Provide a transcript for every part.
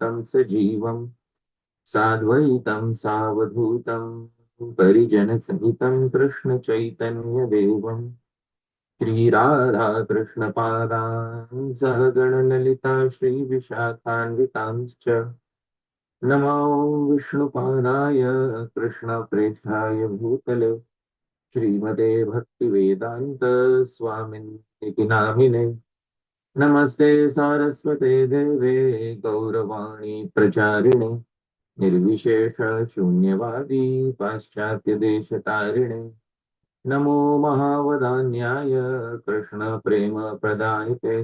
शान्तं सजीवं साद्वैतं सावधूतं परिजनसहितं कृष्णचैतन्यदेवं श्रीराधाकृष्णपादान् सहगणललिता श्रीविशाखान्वितांश्च नमो विष्णुपादाय कृष्णप्रेष्ठाय भूतले श्रीमते भक्तिवेदान्त स्वामिनिति नामिने नमस्ते सारस्वते देवे गौरवाणी प्रचारिणे निर्विशेष शून्यवादी पाश्चात्य देशतारिणे नमो महावदान्याय कृष्ण प्रेम प्रदायते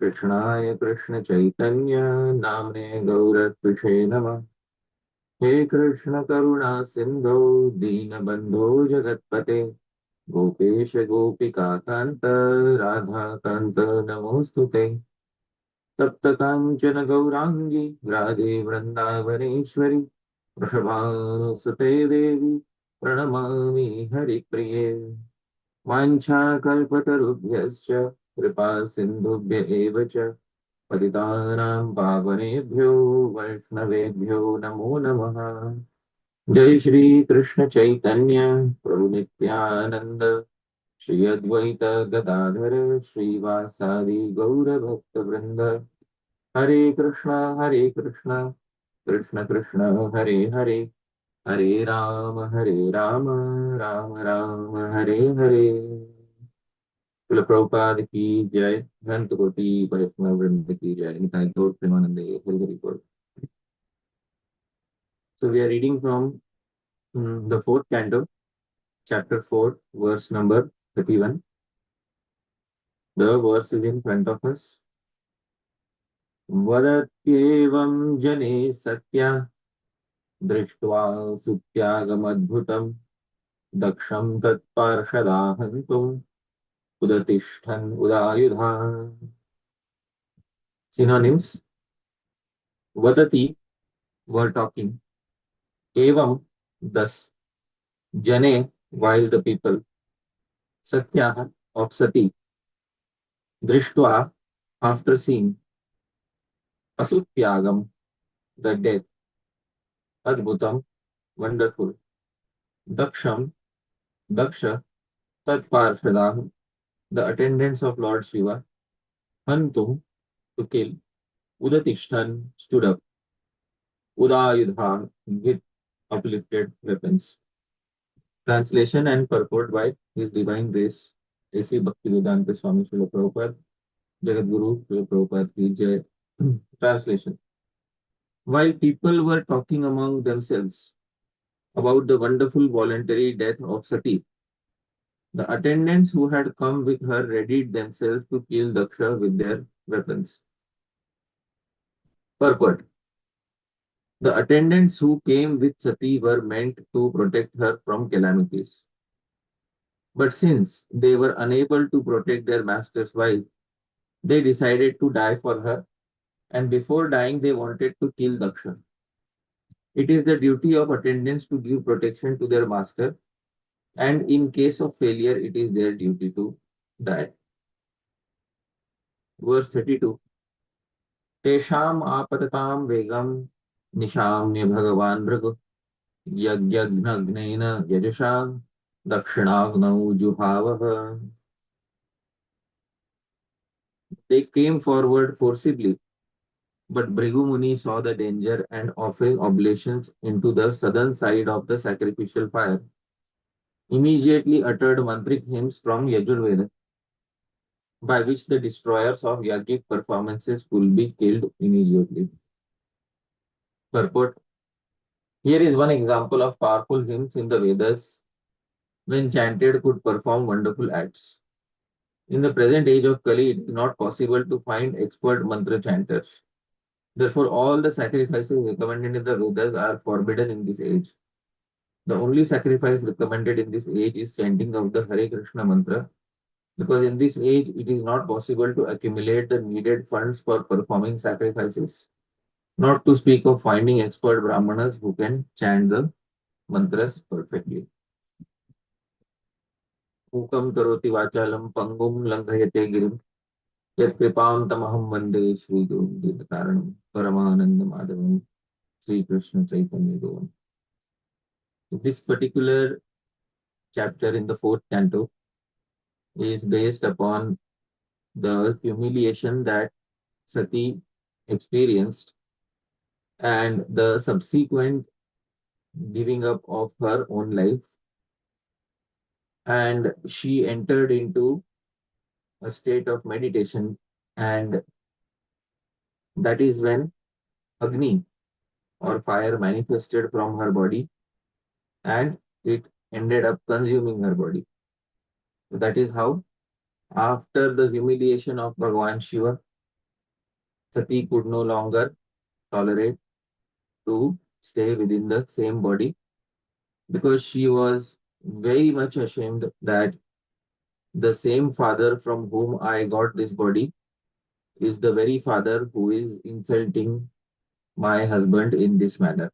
कृष्णाय कृष्ण चैतन्य नामने गौरत्विषे नमः। हे कृष्ण करुणा सिंधो दीनबंधो जगत्पते गोपेश गोपिका कांत राधा कांत नमोस्तुते तप्त कांचन गौरांगी राधे वृंदावनेश्वरी वृषभानुसुते देवी प्रणमामि हरिप्रिये वाञ्छाकल्पतरुभ्यश्च कृपा सिन्धुभ्य एव च पतितानां पावनेभ्यो वैष्णवेभ्यो नमो नमः। जय श्री कृष्ण चैतन्य प्रभु नित्यानंद श्री अद्वैत गदाधर श्रीवासादि गौर भक्त वृंद हरे कृष्णा कृष्ण कृष्ण हरे हरे हरे राम राम राम हरे हरे। श्रील प्रभुपाद की जय। अनंत कोटि वैष्णव वृंद की जय। निताई गौर प्रेमानंदे हरि हरि बोल। So we are reading from the fourth canto, chapter 4, verse number 31. The verse is in front of us. वदत्येवं जने सत्या दृष्ट्वा सुत्यागमद्भुतं दक्षं तत्पार्षदाहन्तुम् उदतिष्ठन् उदायुधा। Synonyms: vadati, were talking, evam, thus, jane, while the people, satyaha, of sati, drishtva, after seeing, asutyagam, the death, adbhutam, wonderful, daksham, daksha, tatparshadam, the attendants of Lord Shiva, hantum, to kill, udatishtan, stood up, udayudha, with uplifted weapons. Translation and purport by His Divine Grace A.C. Bhaktivedanta Swami Srila Prabhupada, Jagadguru Srila Prabhupada Ki Jai. Translation: while people were talking among themselves about the wonderful voluntary death of Sati, the attendants who had come with her readied themselves to kill Daksha with their weapons. Purport: the attendants who came with Sati were meant to protect her from calamities. But since they were unable to protect their master's wife, they decided to die for her, and before dying, they wanted to kill Daksha. It is the duty of attendants to give protection to their master, and in case of failure, it is their duty to die. Verse 32. Tesham apatatam vegam nishamnya bhagavan Bhrigu यज्ञघ्नघ्नेन यजसा dakshinagnou juhavaha. They came forward forcibly, but Bhrigu Muni saw the danger and offering oblations into the southern side of the sacrificial fire, immediately uttered mantric hymns from Yajurveda, by which the destroyers of yogic performances will be killed immediately. Purport: here is one example of powerful hymns in the Vedas when chanted could perform wonderful acts. In the present age of Kali, it is not possible to find expert mantra chanters. Therefore, all the sacrifices recommended in the Vedas are forbidden in this age. The only sacrifice recommended in this age is chanting of the Hare Krishna mantra, because in this age it is not possible to accumulate the needed funds for performing sacrifices, not to speak of finding expert brahmanas who can chant the mantras perfectly. Mukam karoti vachalam pangum langhayate girim Yat kripam tamaham vande Shri Guru Karanam Paramananda Madhavam Sri Krishna Chaitanya Devam. This particular chapter in the fourth canto is based upon the humiliation that Sati experienced and the subsequent giving up of her own life. And she entered into a state of meditation, and that is when Agni or fire manifested from her body and it ended up consuming her body. So that is how, after the humiliation of Bhagavan Shiva, Sati could no longer tolerate to stay within the same body because she was very much ashamed that the same father from whom I got this body is the very father who is insulting my husband in this manner.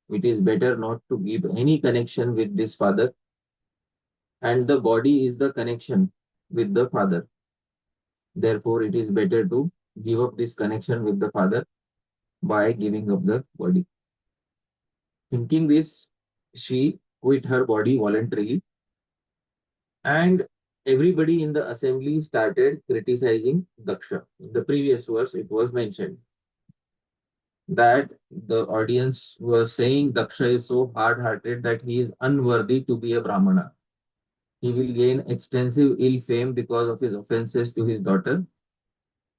It is better not to give any connection with this father, and the body is the connection with the father. Therefore, it is better to give up this connection with the father by giving up the body. Thinking this, she quit her body voluntarily, and everybody in the assembly started criticizing Daksha. In the previous verse, it was mentioned that the audience was saying Daksha is so hard hearted that he is unworthy to be a Brahmana. He will gain extensive ill fame because of his offenses to his daughter,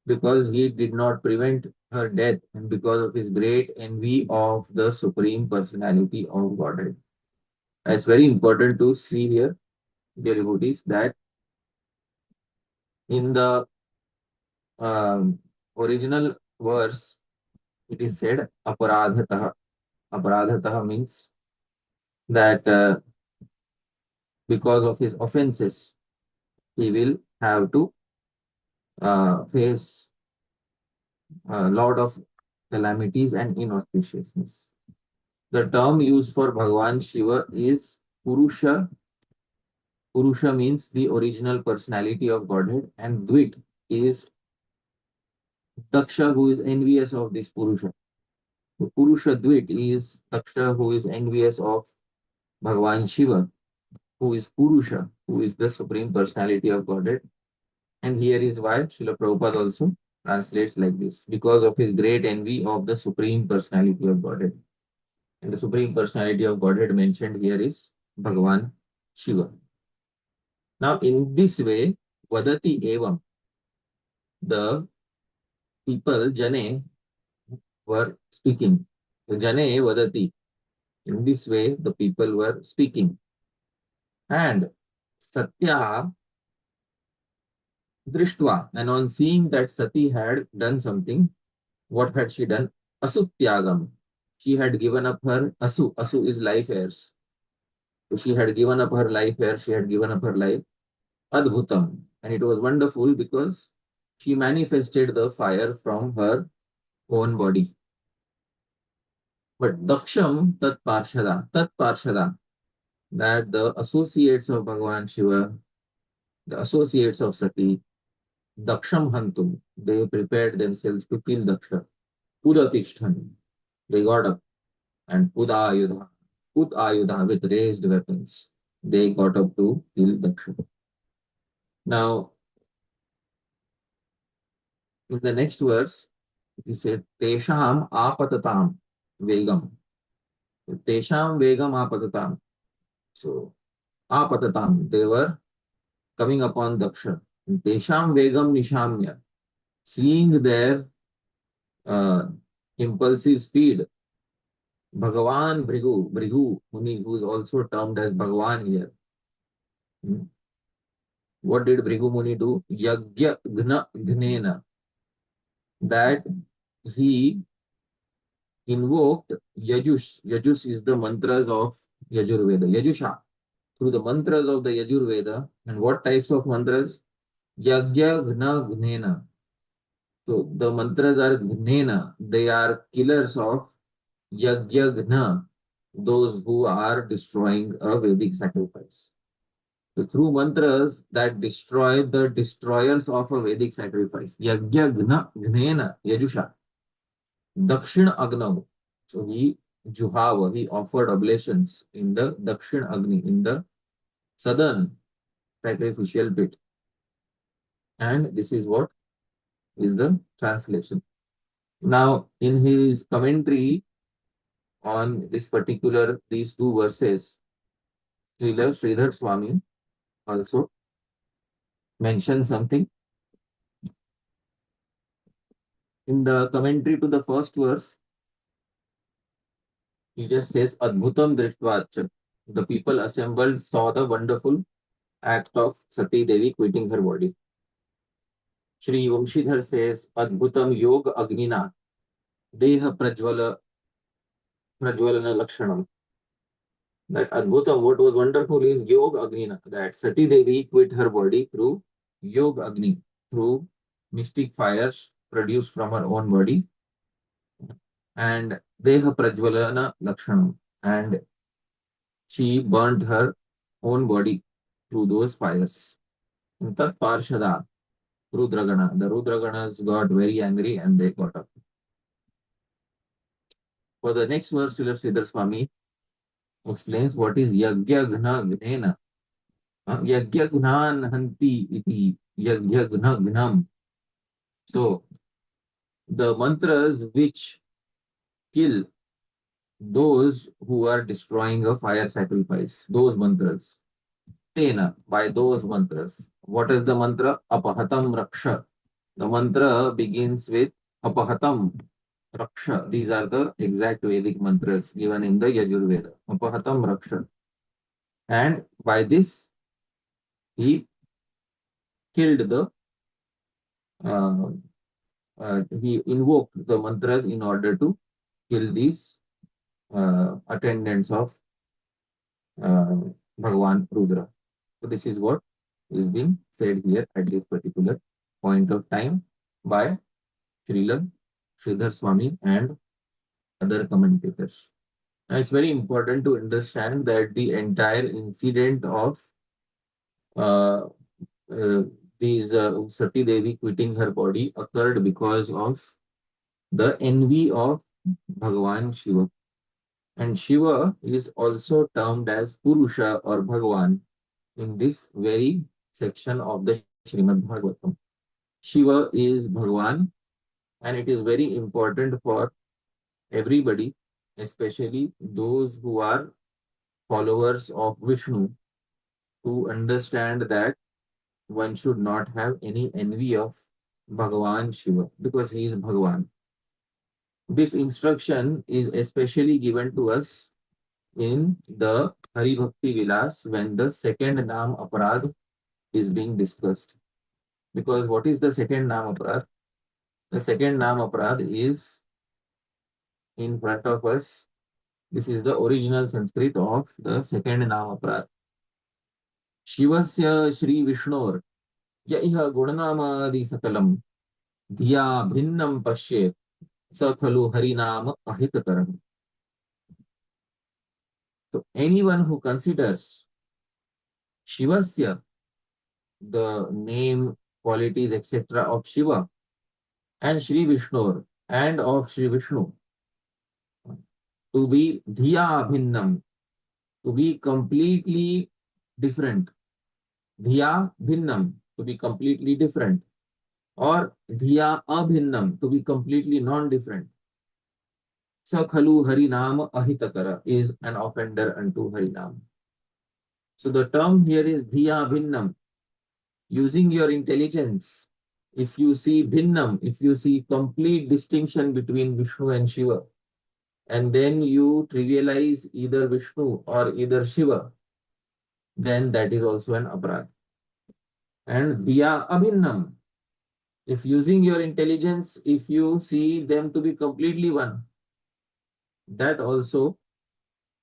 because he did not prevent her death, and because of his great envy of the Supreme Personality of Godhead. It's very important to see here, dear devotees, that in the original verse, it is said aparadhatah. Aparadhatah means that because of his offenses, he will have to face a lot of calamities and inauspiciousness. The term used for Bhagavan Shiva is Purusha. Purusha means the original personality of Godhead, and Dvit is Daksha, who is envious of this Purusha. So Purusha Dvit is Daksha, who is envious of Bhagavan Shiva, who is Purusha, who is the supreme personality of Godhead. And here is why Srila Prabhupada also translates like this: because of his great envy of the supreme personality of Godhead. And the supreme personality of Godhead mentioned here is Bhagavan Shiva. Now, in this way, Vadati Evam, the people, Jane, were speaking. Jane Vadati. In this way, the people were speaking. And Satya Drishtva, and on seeing that Sati had done something, what had she done? Asutyagam. She had given up her Asu. Asu is life heirs. So she had given up her life here, she had given up her life. Adbhutam. And it was wonderful because she manifested the fire from her own body. But Daksham Tat Parshada, that the associates of Bhagavan Shiva, the associates of Sati, Daksham Hantum, they prepared themselves to kill Daksha. Udatishthani, they got up, and Udayudha, Udayudha with raised weapons, they got up to kill Daksha. Now, in the next verse, he said, Tesham apatatam vegam. Tesham vegam apatatam. So, apatatam, they were coming upon Daksha. Tesham vegam nishamya. Seeing their uh, impulsive speed, Bhagavan Bhrigu Muni, who is also termed as Bhagavan here. What did Bhrigu Muni do? Yagya Gna Gnena. That he invoked Yajush. Yajush is the mantras of Yajurveda. Yajusha. Through the mantras of the Yajurveda. And what types of mantras? Yagya Gna Gnena. So the mantras are Gnena. They are killers of Yagya Gna, those who are destroying a Vedic sacrifice. So through mantras that destroy the destroyers of a Vedic sacrifice. Yagya gna gnena yajusha. Dakshin Agnav. So he offered oblations in the Dakshin Agni, in the southern sacrificial pit. And this is what is the translation. Now, in his commentary on these two verses, Srila Sridhar Swami also mentioned something. In the commentary to the first verse, he just says, Adbhutam Drishtvacha. The people assembled saw the wonderful act of Sati Devi quitting her body. Shri Vamshidhar says, Adbhutam Yoga Agnina Deha Prajwalana Lakshanam. That Adbhutam, what was wonderful is Yoga Agnina, that Sati Devi quit her body through Yoga Agni, through mystic fires produced from her own body, and Deha Prajwalana Lakshanam, and she burnt her own body through those fires. In Tat Parshada, Rudragana, the Rudraganas got very angry and they got up. For the next verse, Srila Sridhar Swami explains what is Yagya Gna Gnena. Yagya Gnan Hanti iti Yagya Gna Gnam. So, the mantras which kill those who are destroying a fire sacrifice, those mantras. Tena, by those mantras. What is the mantra? Apahatam Raksha. The mantra begins with Apahatam Raksha. These are the exact Vedic mantras given in the Yajurveda. Apahatam Raksha. And by this, he killed uh, he invoked the mantras in order to kill these attendants of uh, Bhagavan Rudra. So this is what is being said here at this particular point of time by Srila Sridhar Swami and other commentators. Now it's very important to understand that the entire incident of uh, uh, these Sati Devi quitting her body occurred because of the envy of Bhagavan Shiva. And Shiva is also termed as Purusha or Bhagavan in this very section of the Srimad Bhagavatam. Shiva is Bhagavan, and it is very important for everybody, especially those who are followers of Vishnu, to understand that one should not have any envy of Bhagavan Shiva because he is Bhagavan. This instruction is especially given to us in the Hari Bhakti Vilas when the second Nam Aparad is being discussed. Because what is the second Nam Aparad? The second Nam Aparad is in front of us. This is the original Sanskrit of the second Nam Aparad. Shivasya Shri Vishnor Yaiha Gurnamadi Sakalam Dhiya Bhinnam Pashyet Sa Khalu Harinam Ahitakaram. So anyone who considers Shivasya, the name, qualities, etc. of Shiva, and Shri Vishnu, and of Shri Vishnu, to be Dhiya Bhinnam, to be completely different. Dhiya Bhinnam, to be completely different. Or Dhiya Abhinnam, to be completely non-different. Sakhalu Harinam Ahitakara is an offender unto Harinam. So the term here is Dhiya Bhinnam. Using your intelligence, if you see Bhinnam, if you see complete distinction between Vishnu and Shiva, and then you trivialize either Vishnu or either Shiva, then that is also an aparad. And Diya Abhinnam, if using your intelligence, if you see them to be completely one, that also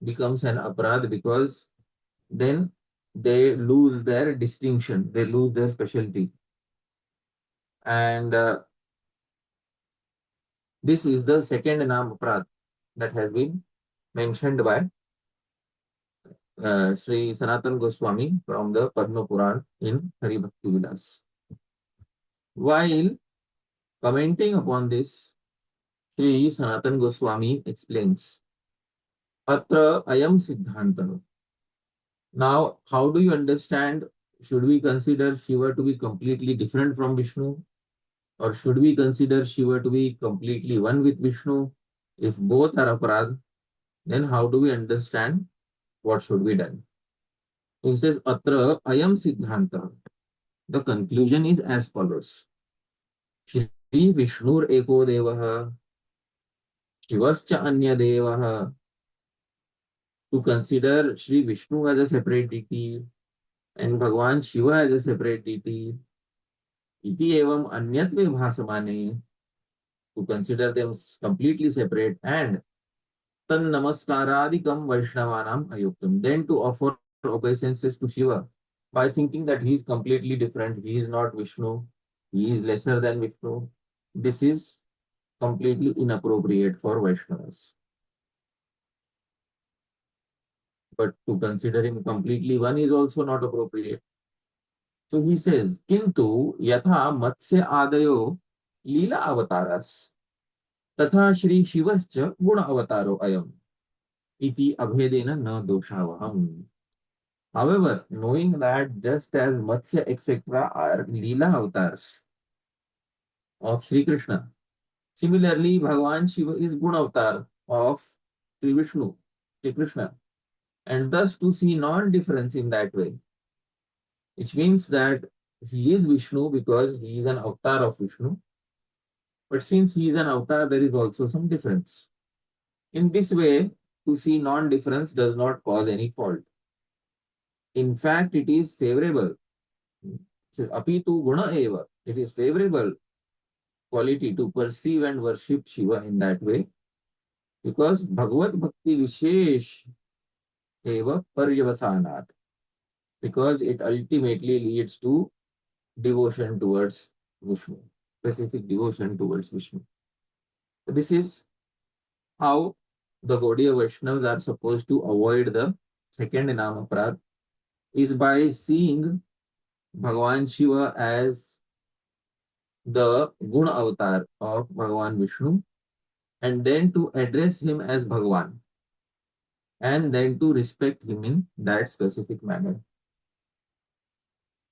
becomes an aparad because then they lose their distinction, they lose their specialty. And this is the second Nam aparad that has been mentioned by Sri Sanatan Goswami from the Padma Puran in Hari Bhakti Vilas. While commenting upon this, Sri Sanatan Goswami explains, Atra ayam siddhanta. Now, how do you understand? Should we consider Shiva to be completely different from Vishnu? Or should we consider Shiva to be completely one with Vishnu? If both are aparad, then how do we understand what should be done? He says, Atra ayam siddhanta. The conclusion is as follows. Shri Vishnur eko devah, Shivascha anya devah. To consider Shri Vishnu as a separate deity and Bhagwan Shiva as a separate deity, iti evam anyatve bhasamane, to consider them completely separate, and tan namaskaradikam vaishnavanam ayuktam, then to offer obeisances to Shiva by thinking that he is completely different, he is not Vishnu, he is lesser than Vishnu. This is completely inappropriate for Vaishnavas. But to consider him completely one is also not appropriate. So he says, Kintu yatha matsya adayo lila avataras तथा श्री शिवश्च गुण अवतारो अयम iti abhedena na doshavaham. However, knowing that just as Matsya etc. are Leela avatars of Sri Krishna, similarly Bhagavan Shiva is Guna avatar of Sri Vishnu, Sri Krishna, and thus to see non-difference in that way, which means that he is Vishnu because he is an avatar of Vishnu, but since he is an avatar, there is also some difference. In this way, to see non-difference does not cause any fault. In fact, it is favorable. It says, Apitu guna eva. It is favorable quality to perceive and worship Shiva in that way because Bhagavad Bhakti Vishesh eva paryavasanat, because it ultimately leads to devotion towards Vishnu, specific devotion towards Vishnu. So this is how the Gaudiya Vaishnavas are supposed to avoid the second Nama Aparad, is by seeing Bhagavan Shiva as the Guna avatar of Bhagavan Vishnu, and then to address him as Bhagavan, and then to respect him in that specific manner.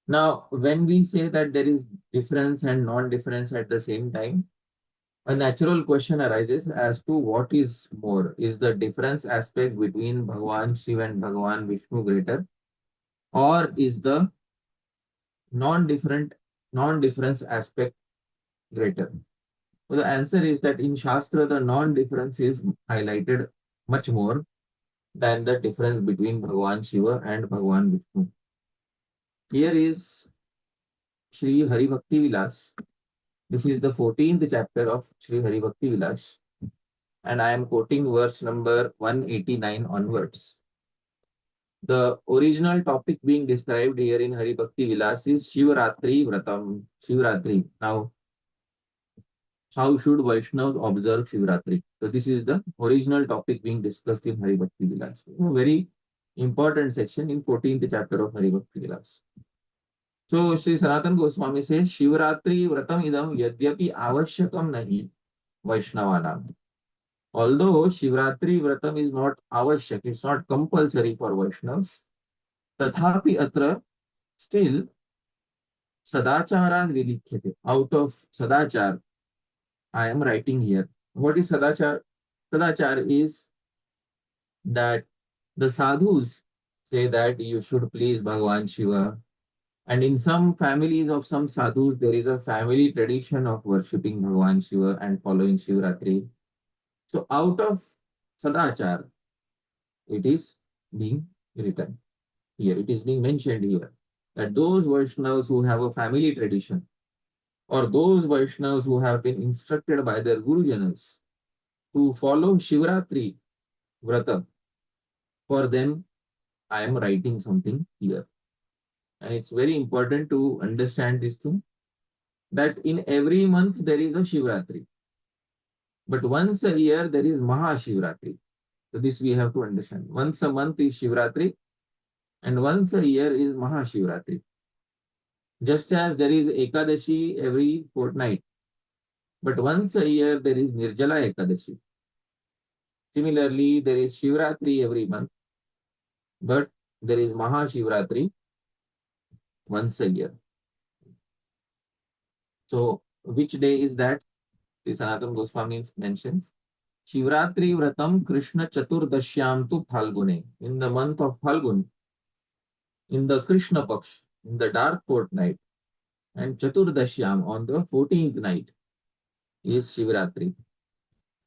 Now, when we say that there is difference and non-difference at the same time, a natural question arises as to what is more. Is the difference aspect between Bhagavan Shiva and Bhagavan Vishnu greater, or is the non-different non-difference aspect greater? So the answer is that in Shastra, the non-difference is highlighted much more than the difference between Bhagavan Shiva and Bhagavan Vishnu. Here is Sri Hari Bhakti Vilas. This is the 14th chapter of Sri Hari Bhakti Vilas, and I am quoting verse number 189 onwards. The original topic being described here in Hari Bhakti Vilas is Shivaratri Vratam. Shivaratri. Now, how should Vaishnavas observe Shivaratri? So this is the original topic being discussed in Hari Bhakti Vilas. A very important section in 14th chapter of Hari Bhakti Vilas. So Sri Sanatan Goswami says, Shivaratri Vratam idam yadyapi avashyakam nahi Vaishnavanam. Although Shivaratri Vratam is not avashyak, it's not compulsory for Vaishnavas, tathapi atra, still Sadacharan vilikhyate. Out of Sadachar, I am writing here. What is Sadachar? Sadachar is that the sadhus say that you should please Bhagavan Shiva. And in some families of some sadhus, there is a family tradition of worshipping Bhagavan Shiva and following Shivratri. So out of Sadachar, it is being written here. It is being mentioned here that those Vaishnavas who have a family tradition, or those Vaishnavas who have been instructed by their Gurujanas to follow Shivratri Vrata, for them, I am writing something here. And it's very important to understand this thing, that in every month there is a Shivratri. But once a year there is Mahashivratri. So this we have to understand. Once a month is Shivratri, And once a year is Mahashivratri. Just as there is Ekadashi every fortnight, but once a year there is Nirjala Ekadashi. Similarly, there is Shivratri every month, but there is Mahashivratri once a year. So, which day is that? Sri Sanatana Goswami mentions Shivratri Vratam Krishna Chaturdashyam tu Phalgune. In the month of Phalgun, in the Krishna Paksh, in the dark fortnight, and Chaturdashyam on the 14th night is Shivratri.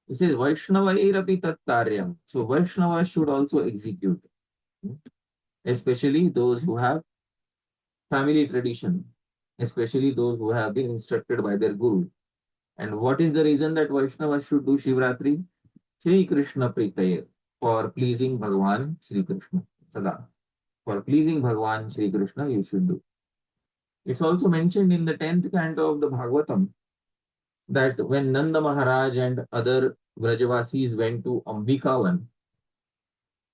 He says Vaishnavairapi tat karyam. So Vaishnava should also execute, especially those who have family tradition, especially those who have been instructed by their guru. And what is the reason that Vaishnava should do Shivratri? Sri Krishna Pritaye, for pleasing Bhagwan Sri Krishna. Sada. For pleasing Bhagwan Sri Krishna, you should do. It's also mentioned in the 10th canto of the Bhagavatam that when Nanda Maharaj and other Vrajavasis went to Ambikavan,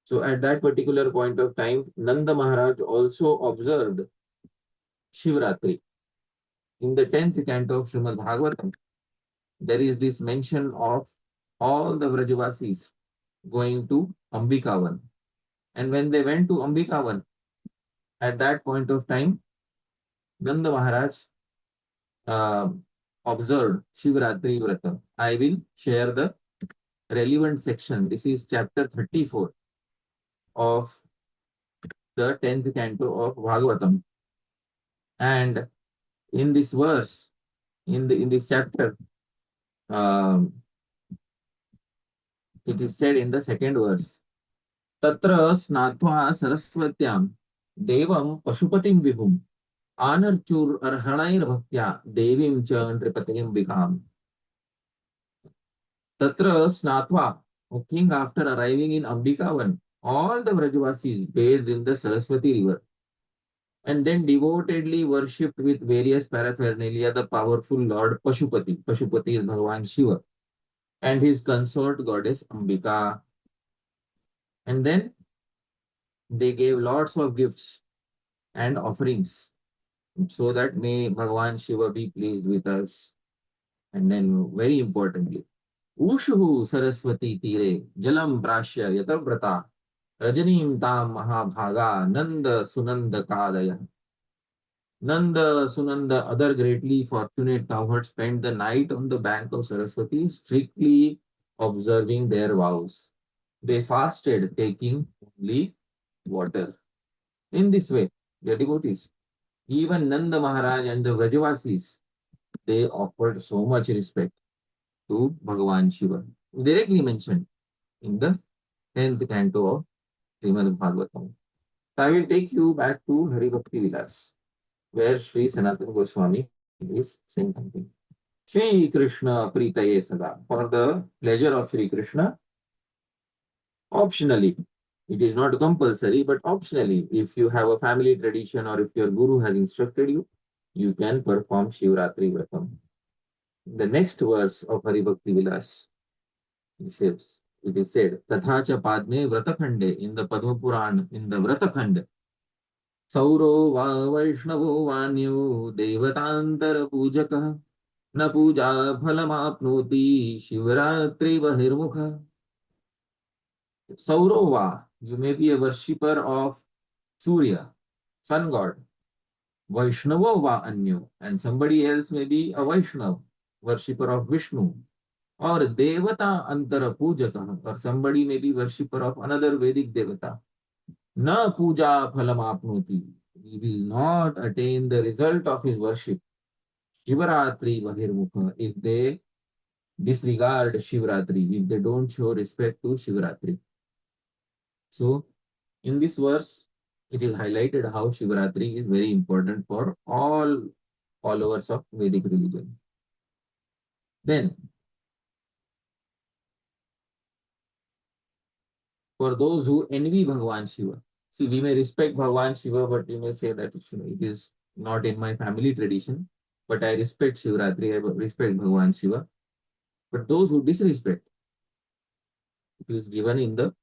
so at that particular point of time, Nanda Maharaj also observed Shivratri. In the 10th canto of Srimad Bhagavatam, there is this mention of all the Vrajavasis going to Ambikavan. And when they went to Ambikavan, at that point of time, Nanda Maharaj uh, observed Shivratri Vrata. I will share the relevant section. This is chapter 34 of the 10th canto of Bhagavatam. And in this verse, in this chapter, um, it is said in the second verse, Tatra snatva saraswatyam devam pashupatim vibhum anarchur arhanair bhaktya devim cha nripatim vikam. Tatra snatva, O king, after arriving in Ambikavan, all the Vrajavasis bathed in the Saraswati river and then devotedly worshipped with various paraphernalia the powerful Lord Pashupati. Pashupati is Bhagavan Shiva and his consort goddess Ambika. And then they gave lots of gifts and offerings so that may Bhagavan Shiva be pleased with us. And then, very importantly, Ushuhu Saraswati Tire Jalam Prashya Yatavrata Rajanim Tam Mahabhaga Nanda Sunanda Kadaya. Nanda, Sunanda, other greatly fortunate cowherds spent the night on the bank of Saraswati, strictly observing their vows. They fasted, taking only water. In this way, the devotees, even Nanda Maharaj and the Vrajavasis, they offered so much respect to Bhagavan Shiva. Directly mentioned in the 10th canto of Srimad Bhagavatam. So I will take you back to Hari Bhakti Vilas, where Sri Sanatana Goswami is saying something. Sri Krishna Pritaye Sada. For the pleasure of Sri Krishna, optionally. It is not compulsory, but optionally, if you have a family tradition or if your guru has instructed you, you can perform Shivratri Vratam. The next verse of Hari Bhakti Vilas, it is said, Tathacha Padme Vratakhande, in the Padma Puran, in the Vratakhand, Sauro va Vaishnavo Vanyo Devatantar Pujaka न पूजा फलमाप्नोति Shivratri बहिर्मुख. Saurova, you may be a worshipper of Surya, sun god. Vaishnava va anyo, and somebody else may be a Vaishnav, worshipper of Vishnu. Or Devata Antara Pujaka, or somebody may be worshipper of another Vedic Devata. Na puja phalam apnoti, he will not attain the result of his worship. Shivaratri Bahirmukha, if they disregard Shivratri, if they don't show respect to Shivratri. So, in this verse, it is highlighted how Shivratri is very important for all followers of Vedic religion. Then, for those who envy Bhagavan Shiva, see, we may respect Bhagavan Shiva, but you may say that it is not in my family tradition, but I respect Shivratri, I respect Bhagavan Shiva. But those who disrespect, it is given in the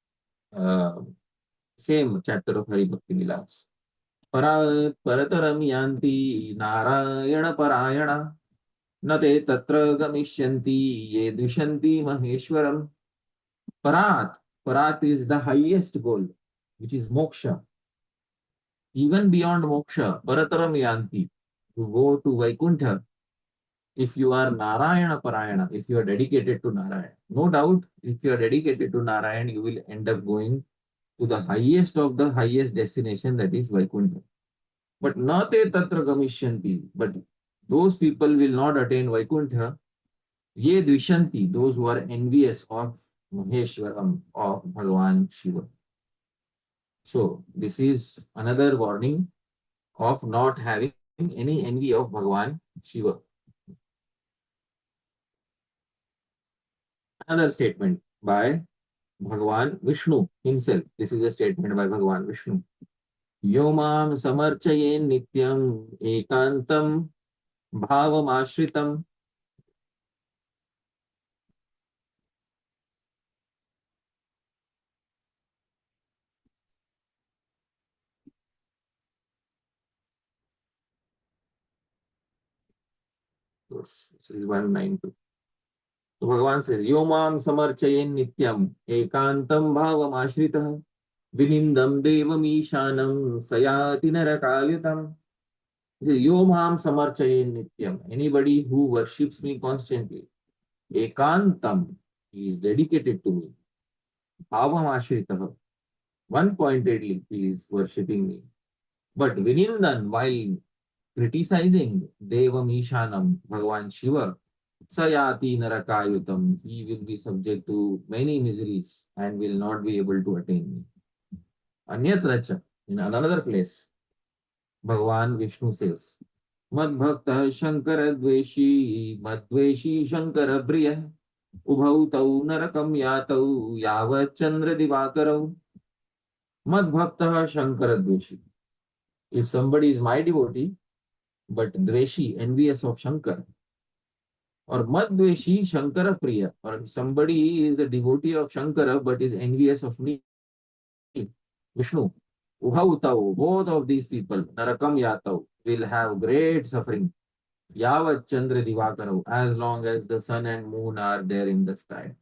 Same chapter of Hari Bhakti Vilas. Parat parataram yanti narayana parayana न ते तत्र गमिष्यन्ति ये द्विषन्ति maheshwaram. Parat is the highest goal, which is moksha. Even beyond moksha, parataram yanti, to go to Vaikuntha, if you are Narayana Parayana, if you are dedicated to Narayan. No doubt, if you are dedicated to Narayan, you will end up going to the highest of the highest destination, that is Vaikuntha. But nate tatra gamishyanti, but those people will not attain Vaikuntha. Ye dvishanti, those who are envious of Maheshwaram, of Bhagavan Shiva. So this is another warning of not having any envy of Bhagavan Shiva. Another statement by Bhagavan Vishnu himself. This is a statement by Bhagavan Vishnu. Yo mam samarchayen nityam ekantam bhavamashritam. This is 192. So Bhagavan says, Yo mam samarchayen nityam ekantam bhavamashritah vinindam devam ishanam sayati narakalyutam. Yo mam samarchayen nityam. Anybody who worships me constantly. Ekantam. He is dedicated to me. Bhavam ashritah. One pointedly he is worshipping me. But Vinindan, while criticizing Devam Ishanam, Bhagavan Shiva, Sayati Narakayutam, he will be subject to many miseries and will not be able to attain me. Anyatracha, in another place, Bhagavan Vishnu says, Madbhakta Shankara Dveshi, Madveshi Shankara Priya, Ubhau Tau Narakam Yatau, Yavat Chandra Divakarau, Madbhakta Shankara Dveshi. If somebody is my devotee, but Dveshi, envious of Shankar, or Madveshi Shankara Priya, or somebody is a devotee of Shankara but is envious of me, Vishnu, Ubhautau, both of these people, Narakam Yatau, will have great suffering. Yavat Chandra Divakarav, as long as the sun and moon are there in the sky.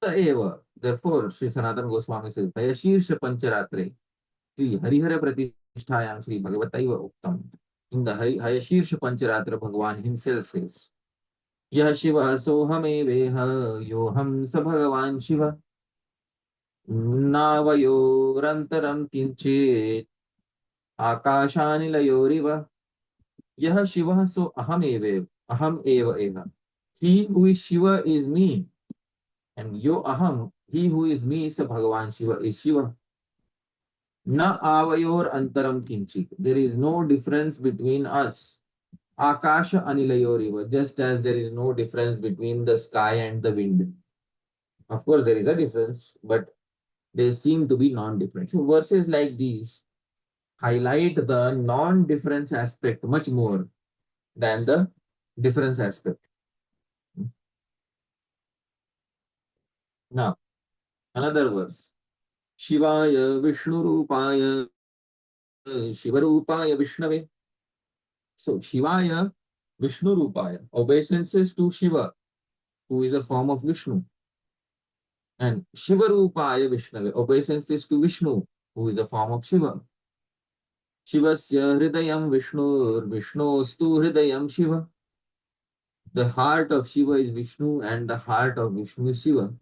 Therefore, Sri Sanatana Goswami says, Hayashirsha Pancharatre, Sri Harihara Pratishthayam Sri Bhagavataiva Uktam. In the Hayashirsha Pancharatra, Bhagavan himself says, Yah Shiva Sohameveha Yoham Sa Bhagavan Shiva Navayorantaram Kinchit Akashanilayoriva. Yah Shiva So Aham Eva Eva. He who is Shiva is me. And Yo Aham, he who is me is Bhagavan Shiva, is Shiva. Na avayor antaram kinchit. There is no difference between us. Akasha anilayoriva. Just as there is no difference between the sky and the wind. Of course, there is a difference, but they seem to be non-different. So verses like these highlight the non-difference aspect much more than the difference aspect. Now, another verse. Shivaya Vishnu Rupaya Shivarupaya Vishnave. So Shivaya Vishnu Rupaya, obeisances to Shiva, who is a form of Vishnu. And Shivarupaya Vishnave, obeisances to Vishnu, who is a form of Shiva. Shivasya Hridayam Vishnu, Vishnostu Hridayam Shiva. The heart of Shiva is Vishnu and the heart of Vishnu is Shiva.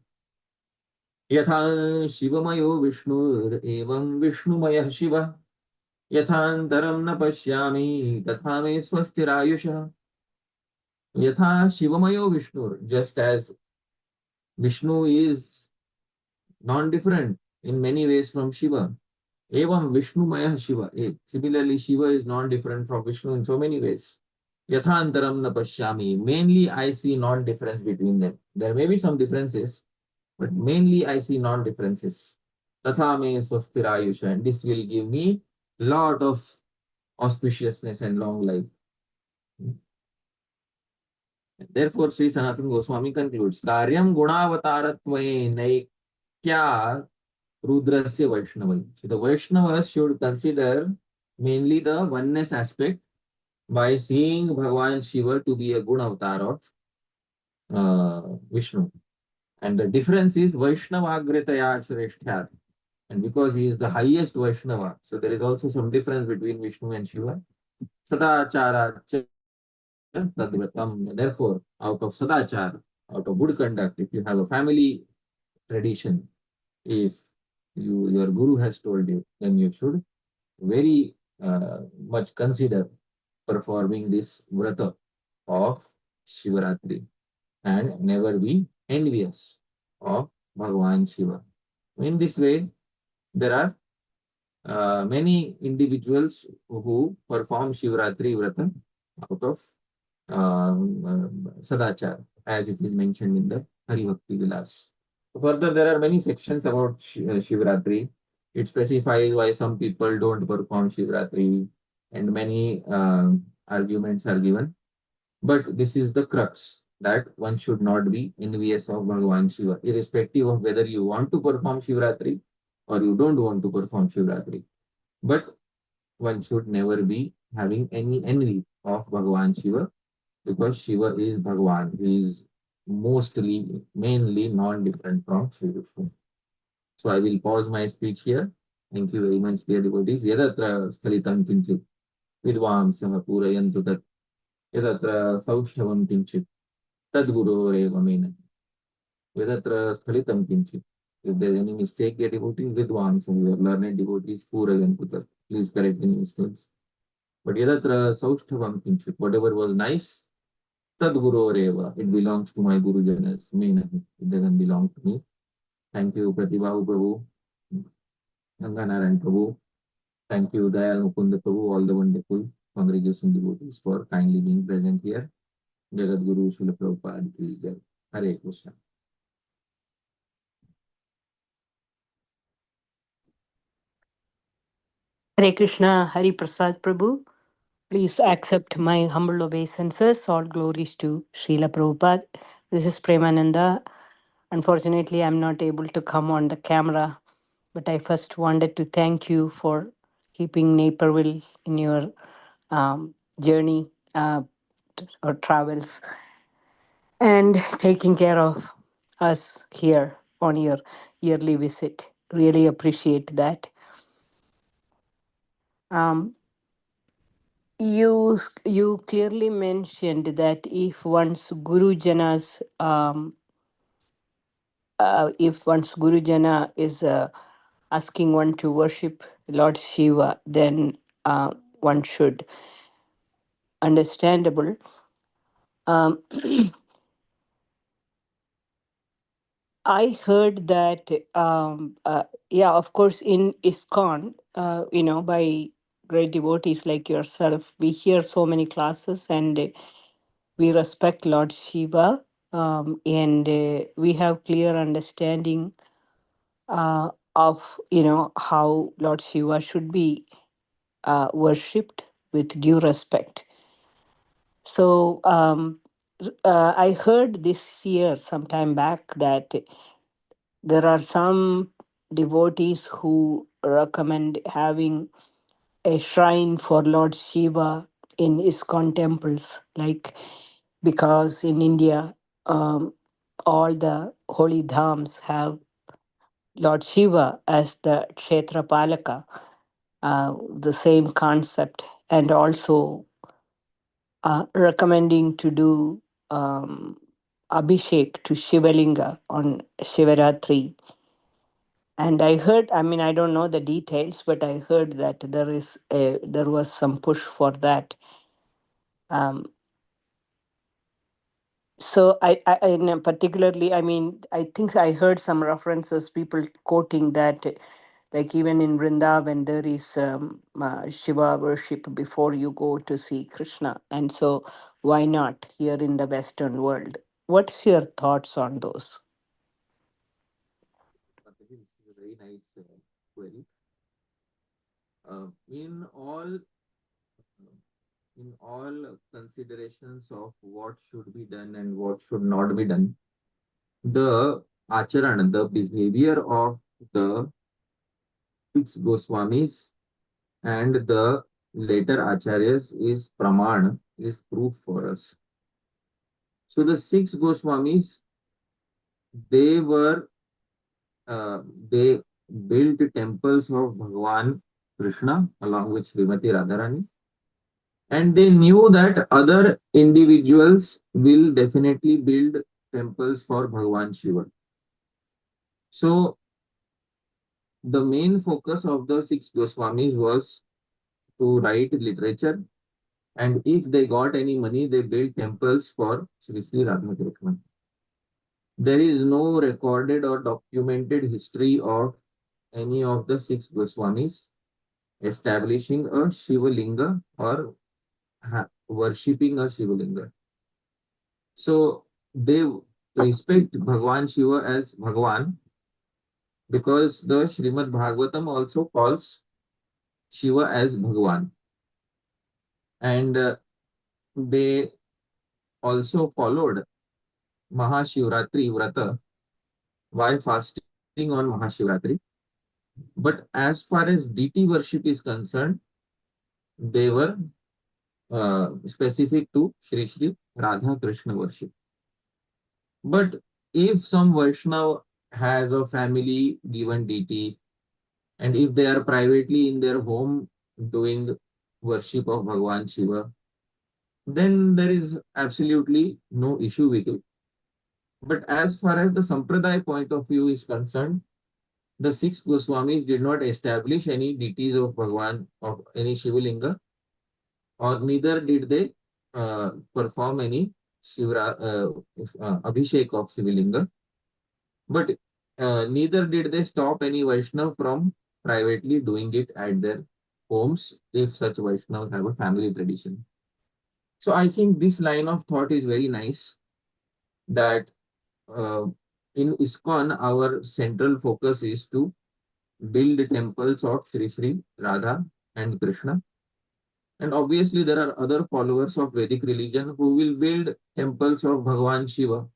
Yatha Shivamayo Vishnu, Evam Vishnumaya Shiva. Yathantaram na pashyami, tatha me swastirayusha. Yatha Shivamayo Vishnu, just as Vishnu is non-different in many ways from Shiva. Evam Vishnu Maya Shiva. Similarly, Shiva is non-different from Vishnu in so many ways. Yathantaram na pashyami. Mainly, I see non-difference between them. There may be some differences, but mainly I see non-differences. Tatha me swastirayusha. And this will give me lot of auspiciousness and long life. Therefore, Sri Sanatana Goswami concludes, Karyam Gunavataratvaye kya Rudrasya Vaishnavai. So the Vaishnavas should consider mainly the oneness aspect by seeing Bhagavan Shiva to be a good avatar of Vishnu. And the difference is Vaishnavagritaya Shresthyat. And because he is the highest Vaishnava, so there is also some difference between Vishnu and Shiva. Sadachara Tadvratam. Therefore, out of Sadachar, out of good conduct, if you have a family tradition, if your guru has told you, then you should very much consider performing this vrata of Shivaratri and never be envious of Bhagavan Shiva. In this way, there are many individuals who perform Shivaratri vrata out of Sadachar, as it is mentioned in the Hari Bhakti Vilas. Further, there are many sections about Shivratri. It specifies why some people don't perform Shivratri, and many arguments are given. But this is the crux that one should not be envious of Bhagavan Shiva, irrespective of whether you want to perform Shivratri or you don't want to perform Shivratri. But one should never be having any envy of Bhagavan Shiva because Shiva is Bhagavan. He is mainly non-different from Sri Vishnu. So I will pause my speech here. Thank you very much, dear devotees. Yadatra sthalitam kinchit vidvamsah purayantu tat yadatra saushtavam kinchit tadgurorev mena yadatra sthalitam kinchit. If there is any mistake, dear devotees, vidvamsah, your learned devotees, purayantu tat. Please correct any mistakes. But yadatra saushtavam kinchit, whatever was nice, Sadguru Reva. It belongs to my Guru Janas. Me nahi. It doesn't belong to me. Thank you, Pratibhavu Prabhu, Ganganaran Prabhu. Thank you, Dayal Mukunda Prabhu, all the wonderful congregation devotees for kindly being present here. Jagat Guru Srila Prabhupada ki jai. Hare Krishna. Hare Krishna, Hari Prasad Prabhu. Please accept my humble obeisances. All glories to Srila Prabhupada. This is Premananda. Unfortunately, I'm not able to come on the camera, but I first wanted to thank you for keeping Naperville in your journey or travels and taking care of us here on your yearly visit. Really appreciate that. Um, you clearly mentioned that if one's gurujana is asking one to worship Lord Shiva, then one should understandable. Um, I heard that yeah, of course, in ISKCON, by great devotees like yourself, we hear so many classes and we respect Lord Shiva, and we have clear understanding of how Lord Shiva should be worshipped with due respect. So I heard this year, sometime back, that there are some devotees who recommend having a shrine for Lord Shiva in ISKCON temples, like because in India, all the holy dhams have Lord Shiva as the Kshetra Palaka, the same concept, and also recommending to do Abhishek to Shivalinga on Shivaratri. And I heard, I mean, I don't know the details, but I heard that there was some push for that. Um, so and particularly, I mean, I think I heard some references, people quoting that, like even in Vrindavan, there is Shiva worship before you go to see Krishna. And so why not here in the Western world? What's your thoughts on those? This is a very nice query. Uh, in all in all considerations of what should be done and what should not be done, the acharan, the behavior of the six Goswamis and the later acharyas is praman, is proof for us. So the six Goswamis, they were they built temples of Bhagwan Krishna along with Srimati Radharani, and they knew that other individuals will definitely build temples for Bhagwan Shiva. So the main focus of the six Goswamis was to write literature, and if they got any money, they built temples for Sri Sri Radhakrishna. There is no recorded or documented history of any of the six Goswamis establishing a Shiva Linga or worshipping a Shiva Linga. So they respect Bhagwan Shiva as Bhagwan because the Srimad Bhagavatam also calls Shiva as Bhagwan. And they also followed Mahashivratri Vrata while fasting on Mahashivratri. But as far as deity worship is concerned, they were specific to Sri Sri Radha Krishna worship. But if some Vaishnava has a family given deity, and if they are privately in their home doing worship of Bhagwan Shiva, then there is absolutely no issue with it. But as far as the Sampradaya point of view is concerned, the six Goswamis did not establish any deities of Bhagwan of any Shivalinga, or neither did they perform any Abhishek of Shivalinga. But neither did they stop any Vaishnav from privately doing it at their homes if such Vaishnavas have a family tradition. So I think this line of thought is very nice that uh, in ISKCON, our central focus is to build temples of Sri Sri Radha and Krishna. And obviously, there are other followers of Vedic religion who will build temples of Bhagwan Shiva.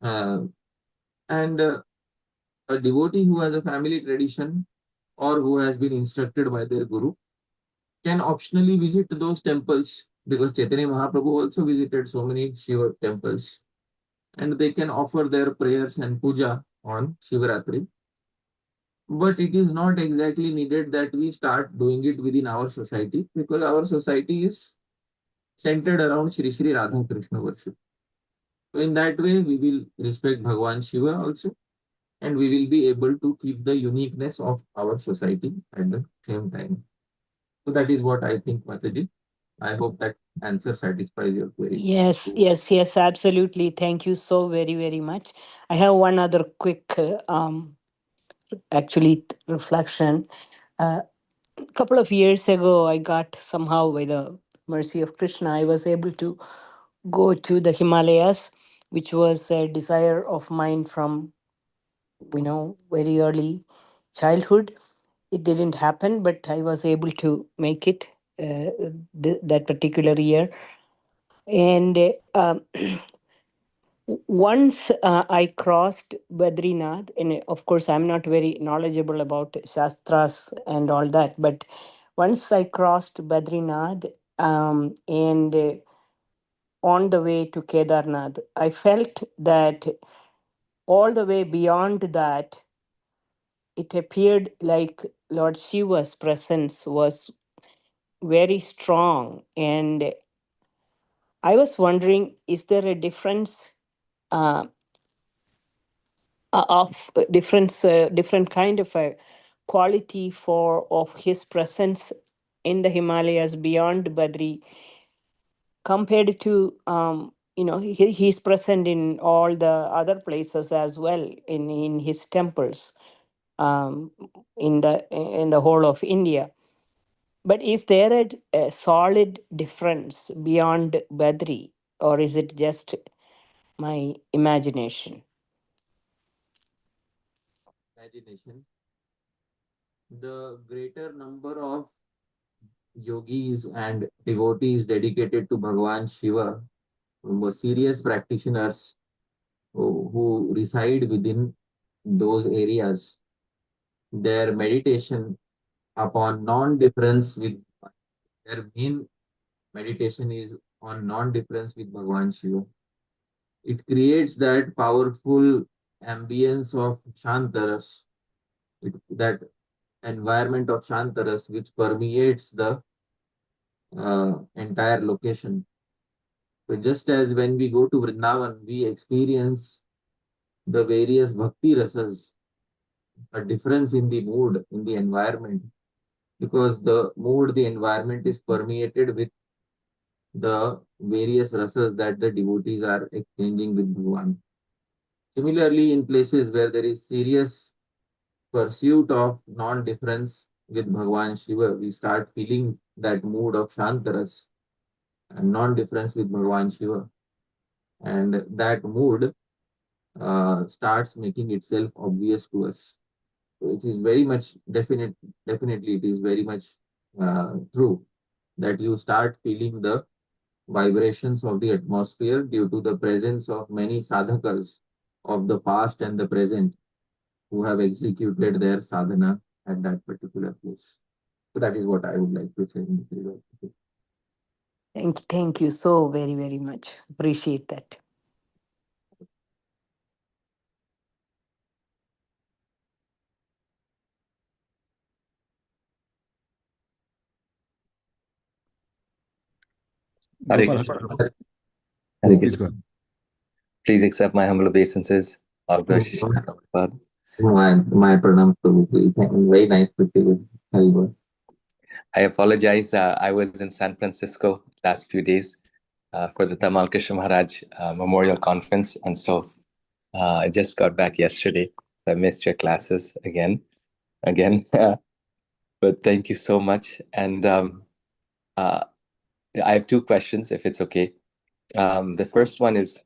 And a devotee who has a family tradition or who has been instructed by their guru can optionally visit those temples because Chaitanya Mahaprabhu also visited so many Shiva temples, and they can offer their prayers and puja on Shivaratri. But it is not exactly needed that we start doing it within our society because our society is centered around Sri Sri Radha Krishna worship. So in that way, we will respect Bhagwan Shiva also, and we will be able to keep the uniqueness of our society at the same time. So that is what I think, Mataji. I hope that answer satisfies your query. Yes, yes, yes, absolutely. Thank you so very, very much. I have one other quick, reflection. A couple of years ago, I got somehow, by the mercy of Krishna, I was able to go to the Himalayas, which was a desire of mine from, very early childhood. It didn't happen, but I was able to make it that particular year. And once I crossed Badrinath, and of course, I'm not very knowledgeable about Shastras and all that, but once I crossed Badrinath, and on the way to Kedarnath, I felt that all the way beyond that, it appeared like Lord Shiva's presence was very strong. And I was wondering, is there a difference uh, of different kind of a quality for of his presence in the Himalayas beyond Badri compared to he's present in all the other places as well in his temples, um, in the whole of India. But is there a solid difference beyond Badri, or is it just my imagination? Imagination. The greater number of yogis and devotees dedicated to Bhagwan Shiva, serious practitioners who reside within those areas, their meditation upon non-difference with their main meditation is on non-difference with Bhagwan Shiva. It creates that powerful ambience of Shantaras, that environment of Shantaras which permeates the entire location. So just as when we go to Vrindavan, we experience the various bhakti rasas, a difference in the mood, in the environment, because the mood, the environment is permeated with the various rasas that the devotees are exchanging with Bhagavan. Similarly, in places where there is serious pursuit of non-difference with Bhagavan Shiva, we start feeling that mood of Shantaras and non-difference with Bhagavan Shiva. And that mood starts making itself obvious to us. So it is very much definitely it is very much true that you start feeling the vibrations of the atmosphere due to the presence of many sadhakas of the past and the present who have executed their sadhana at that particular place. So that is what I would like to say in this regard. Thank you so very, very much. Appreciate that. Hare Gopal, Krishna. Hare please Krishna. go. Please accept my humble obeisances. All glory to Srila Prabhupada. My pranam Prabhu. Very nice to see you. Hari Bol. I apologize. I was in San Francisco last few days for the Tamal Krishna Maharaj Memorial Conference. And so I just got back yesterday. So I missed your classes again. But thank you so much. And I have two questions, if it's okay. The first one is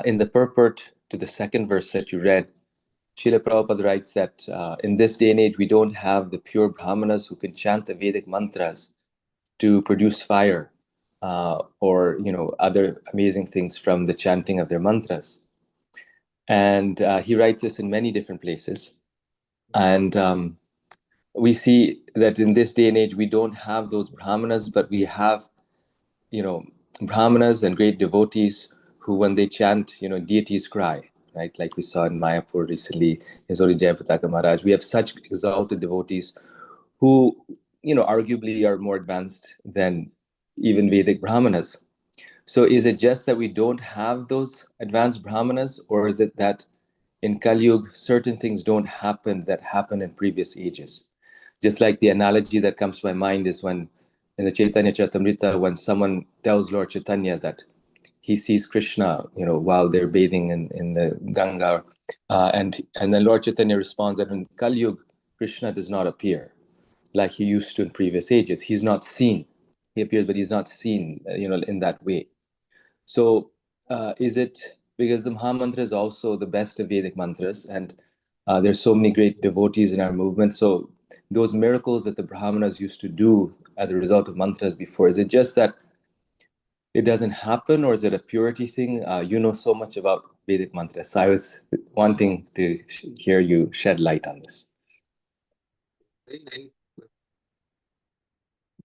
in the purport to the second verse that you read, Srila Prabhupada writes that in this day and age, we don't have the pure Brahmanas who can chant the Vedic mantras to produce fire or other amazing things from the chanting of their mantras. And he writes this in many different places. And we see that in this day and age, we don't have those Brahmanas, but we have, Brahmanas and great devotees who, when they chant, deities cry, right? Like we saw in Mayapur recently, His Holy Jayapataka Maharaj. We have such exalted devotees who, arguably are more advanced than even Vedic Brahmanas. So is it just that we don't have those advanced Brahmanas, or is it that in Kali Yuga, certain things don't happen that happen in previous ages? Just like the analogy that comes to my mind is when in the Chaitanya Charitamrita, when someone tells Lord Chaitanya that he sees Krishna, while they're bathing in the Ganga, and then Lord Chaitanya responds that in Kali Yuga, Krishna does not appear like he used to in previous ages. He's not seen. He appears, but he's not seen, in that way. So is it because the Maha Mantra is also the best of Vedic mantras, and there's so many great devotees in our movement. So those miracles that the Brahmanas used to do as a result of mantras before, is it just that it doesn't happen, or is it a purity thing? You know so much about Vedic mantras, so I was wanting to hear you shed light on this. Very nice.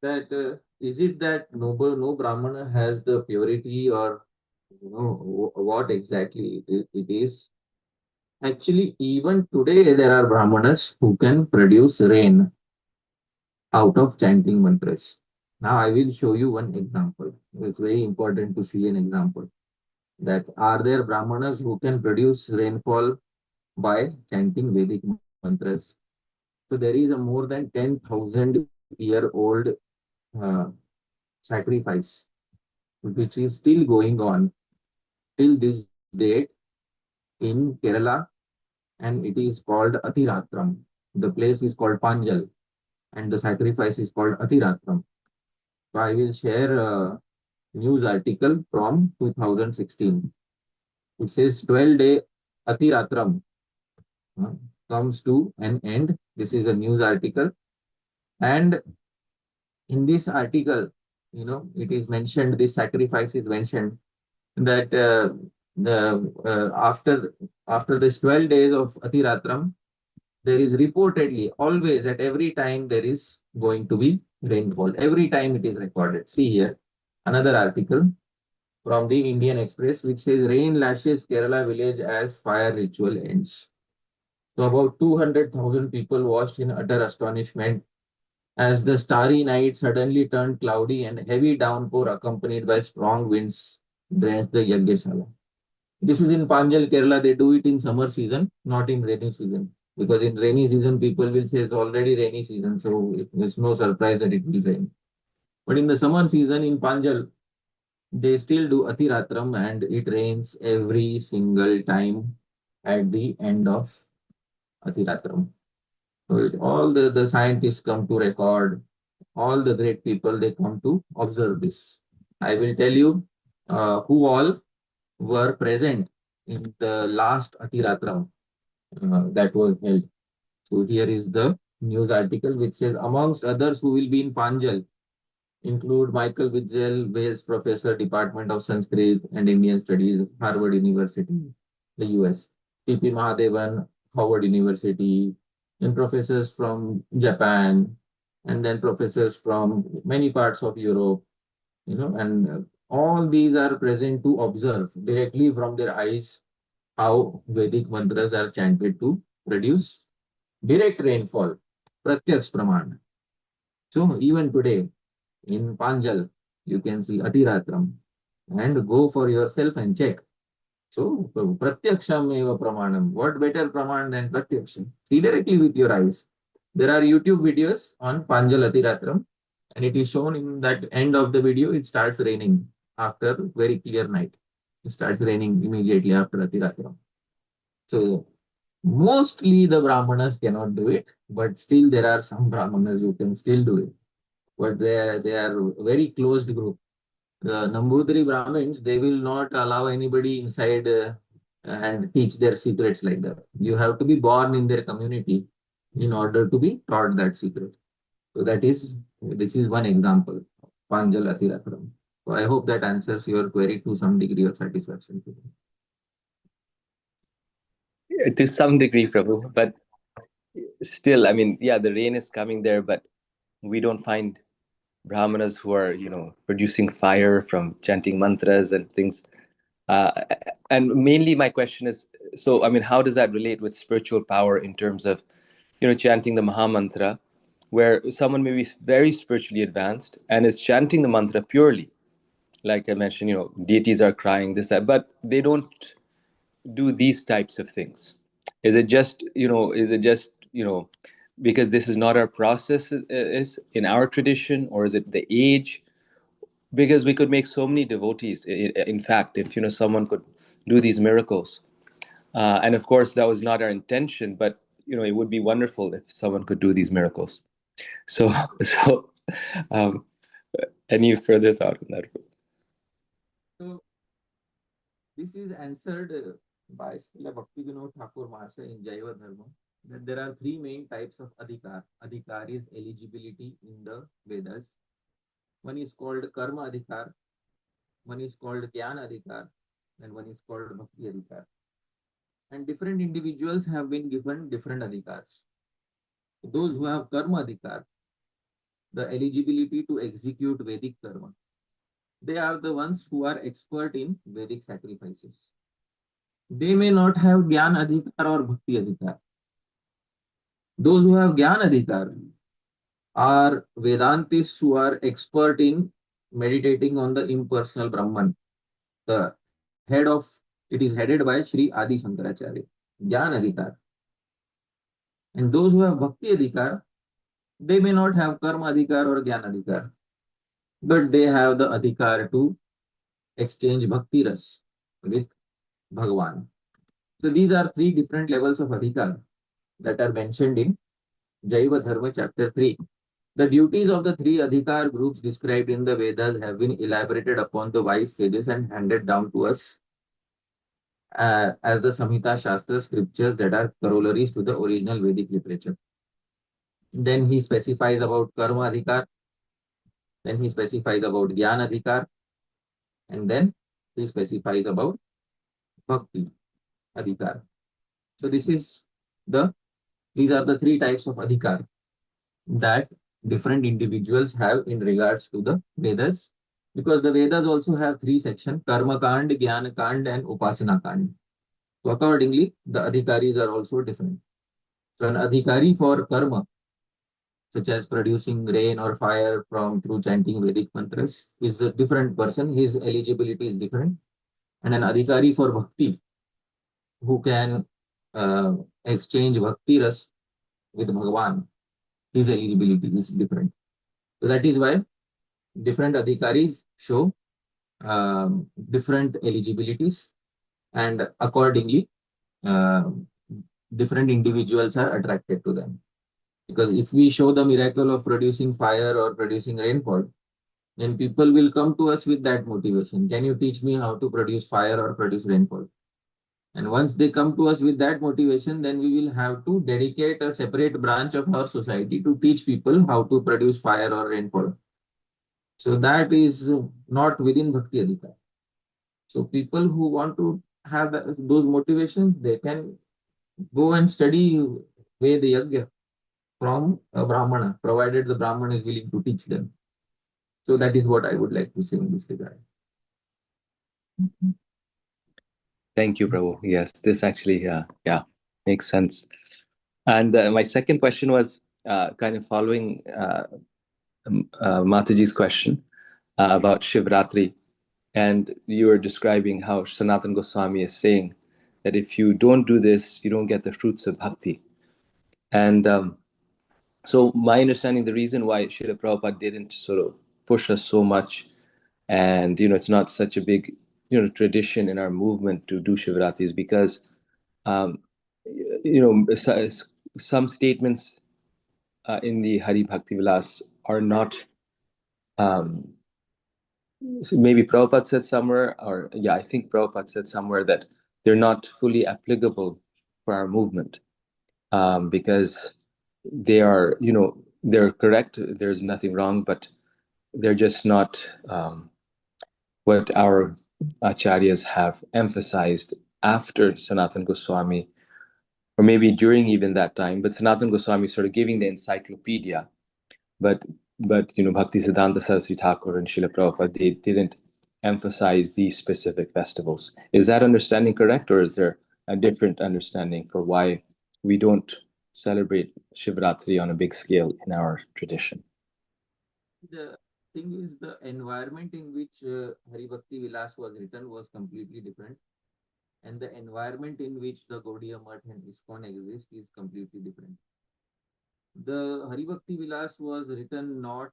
That is it that no Brahmana has the purity, or what exactly it is? Actually, even today there are Brahmanas who can produce rain out of chanting mantras. Now I will show you one example. It's very important to see an example. That are there Brahmanas who can produce rainfall by chanting Vedic mantras? So there is a more than 10,000-year-old uh, sacrifice which is still going on till this date in Kerala, and it is called Atiratram. The place is called Panjal, and the sacrifice is called Atiratram. So I will share a news article from 2016. It says 12-day Atiratram uh, comes to an end. This is a news article, and in this article, it is mentioned, this sacrifice is mentioned that After this 12 days of Atiratram, there is reportedly always at every time there is going to be rainfall. Every time it is recorded. See here, another article from the Indian Express which says rain lashes Kerala village as fire ritual ends. So about 200,000 people watched in utter astonishment as the starry night suddenly turned cloudy and heavy downpour accompanied by strong winds drenched the Yagyashala. This is in Panjal, Kerala. They do it in summer season, not in rainy season. Because in rainy season, people will say it's already rainy season, so it's no surprise that it will rain. But in the summer season in Panjal, they still do Atiratram and it rains every single time at the end of Atiratram. So all the scientists come to record, all the great people, they come to observe this. I will tell you who all were present in the last Atiratram that was held. So here is the news article which says, amongst others who will be in Panjal, include Michael Witzel, Wales Professor, Department of Sanskrit and Indian Studies, Harvard University, the US, P.P. Mahadevan, Howard University, and professors from Japan, and then professors from many parts of Europe, and all these are present to observe directly from their eyes how Vedic mantras are chanted to produce direct rainfall, pratyaks praman. So even today, in Panjal, you can see Atiratram and go for yourself and check. So, Pratyaksham eva pramanam. What better praman than Pratyaksham? See directly with your eyes. There are YouTube videos on Panjal Atiratram, and it is shown in that end of the video, it starts raining after very clear night. It starts raining immediately after Atiratram. So, mostly the Brahmanas cannot do it, but still there are some Brahmanas who can still do it. But they are very closed group. The Nambudiri Brahmins, they will not allow anybody inside and teach their secrets like that. You have to be born in their community in order to be taught that secret. So this is one example, Panjal Atiratram. So I hope that answers your query to some degree of satisfaction. To some degree, Prabhu, but still, I mean, yeah, the rain is coming there, but we don't find brahmanas who are, producing fire from chanting mantras and things. Uh, and mainly, my question is, so I mean, how does that relate with spiritual power in terms of, chanting the Maha Mantra, where someone may be very spiritually advanced and is chanting the mantra purely, like I mentioned, deities are crying, this, that, but they don't do these types of things. Is it just because this is not our process is in our tradition, or is it the age? Because we could make so many devotees, in fact, if someone could do these miracles. And of course that was not our intention, but it would be wonderful if someone could do these miracles. So so um, any further thought on that? So this is answered by Srila Bhaktivinoda Thakur Mahasaya in Jaiva Dharma, that there are three main types of adhikar. Adhikar is eligibility in the Vedas. One is called karma adhikar, one is called jnana adhikar, and one is called bhakti adhikar. And different individuals have been given different adhikars. Those who have karma adhikar, the eligibility to execute Vedic karma, they are the ones who are expert in Vedic sacrifices. They may not have Gyan Adhikar or Bhakti Adhikar. Those who have Gyan Adhikar are Vedantists who are expert in meditating on the impersonal Brahman. The head of it is headed by Sri Adi Shankaracharya, Gyan Adhikar. And those who have Bhakti Adhikar, they may not have Karma Adhikar or Gyan Adhikar, but they have the Adhikar to exchange Bhakti Ras with Bhagavan. So these are three different levels of Adhikar that are mentioned in Jaiva Dharma chapter 3. The duties of the three Adhikar groups described in the Vedas have been elaborated upon the wise sages and handed down to us as the Samhita Shastra scriptures that are corollaries to the original Vedic literature. Then he specifies about Karma Adhikar, then he specifies about Jnana Adhikar, and then he specifies about bhakti, adhikar. So these are the three types of adhikar that different individuals have in regards to the Vedas, because the Vedas also have three sections: Karma Kand, Jnana Kand, and Upasana Kand. So accordingly, the adhikaris are also different. So an adhikari for karma, such as producing rain or fire from through chanting Vedic mantras, is a different person. His eligibility is different. And an adhikari for bhakti, who can exchange bhakti ras with Bhagavan, his eligibility is different. So that is why different adhikaris show different eligibilities, and accordingly, uh, different individuals are attracted to them. Because if we show the miracle of producing fire or producing rainfall, then people will come to us with that motivation. Can you teach me how to produce fire or produce rainfall? And once they come to us with that motivation, then we will have to dedicate a separate branch of our society to teach people how to produce fire or rainfall. So that is not within Bhakti Adhikar. So people who want to have those motivations, they can go and study Veda Yagya from a Brahmana, provided the Brahmana is willing to teach them. So that is what I would like to say in this regard. Thank you, Prabhu. Yes, this actually, makes sense. And my second question was kind of following Mataji's question about Shivratri. And you were describing how Sanatan Goswami is saying that if you don't do this, you don't get the fruits of bhakti. And so my understanding, the reason why Srila Prabhupada didn't sort of push us so much, and it's not such a big tradition in our movement to do Shivratri, is because um, some statements in the Hari Bhakti Vilas are not, maybe Prabhupada said somewhere, or I think Prabhupada said somewhere that they're not fully applicable for our movement, because they are, they're correct, there's nothing wrong, but they're just not what our acharyas have emphasized after Sanatan Goswami, or maybe during even that time. But Sanatan Goswami sort of giving the encyclopedia, but Bhakti Siddhanta Saraswati Thakur and Srila Prabhupada, they didn't emphasize these specific festivals. Is that understanding correct, or is there a different understanding for why we don't celebrate Shivratri on a big scale in our tradition? The thing is, the environment in which Hari Bhakti Vilas was written was completely different, and the environment in which the Gaudiya Math and ISKCON exist is completely different. The Hari Bhakti Vilas was written not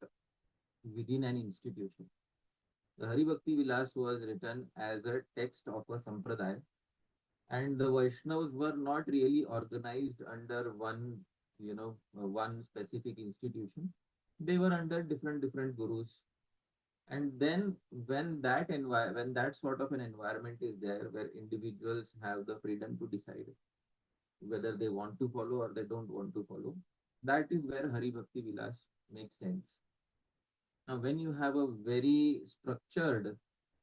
within an institution. The Hari Bhakti Vilas was written as a text of a sampradaya, and the Vaishnavas were not really organized under one specific institution. They were under different gurus. And then when that sort of an environment is there, where individuals have the freedom to decide whether they want to follow or they don't want to follow, that is where Hari Bhakti Vilas makes sense. Now, when you have a very structured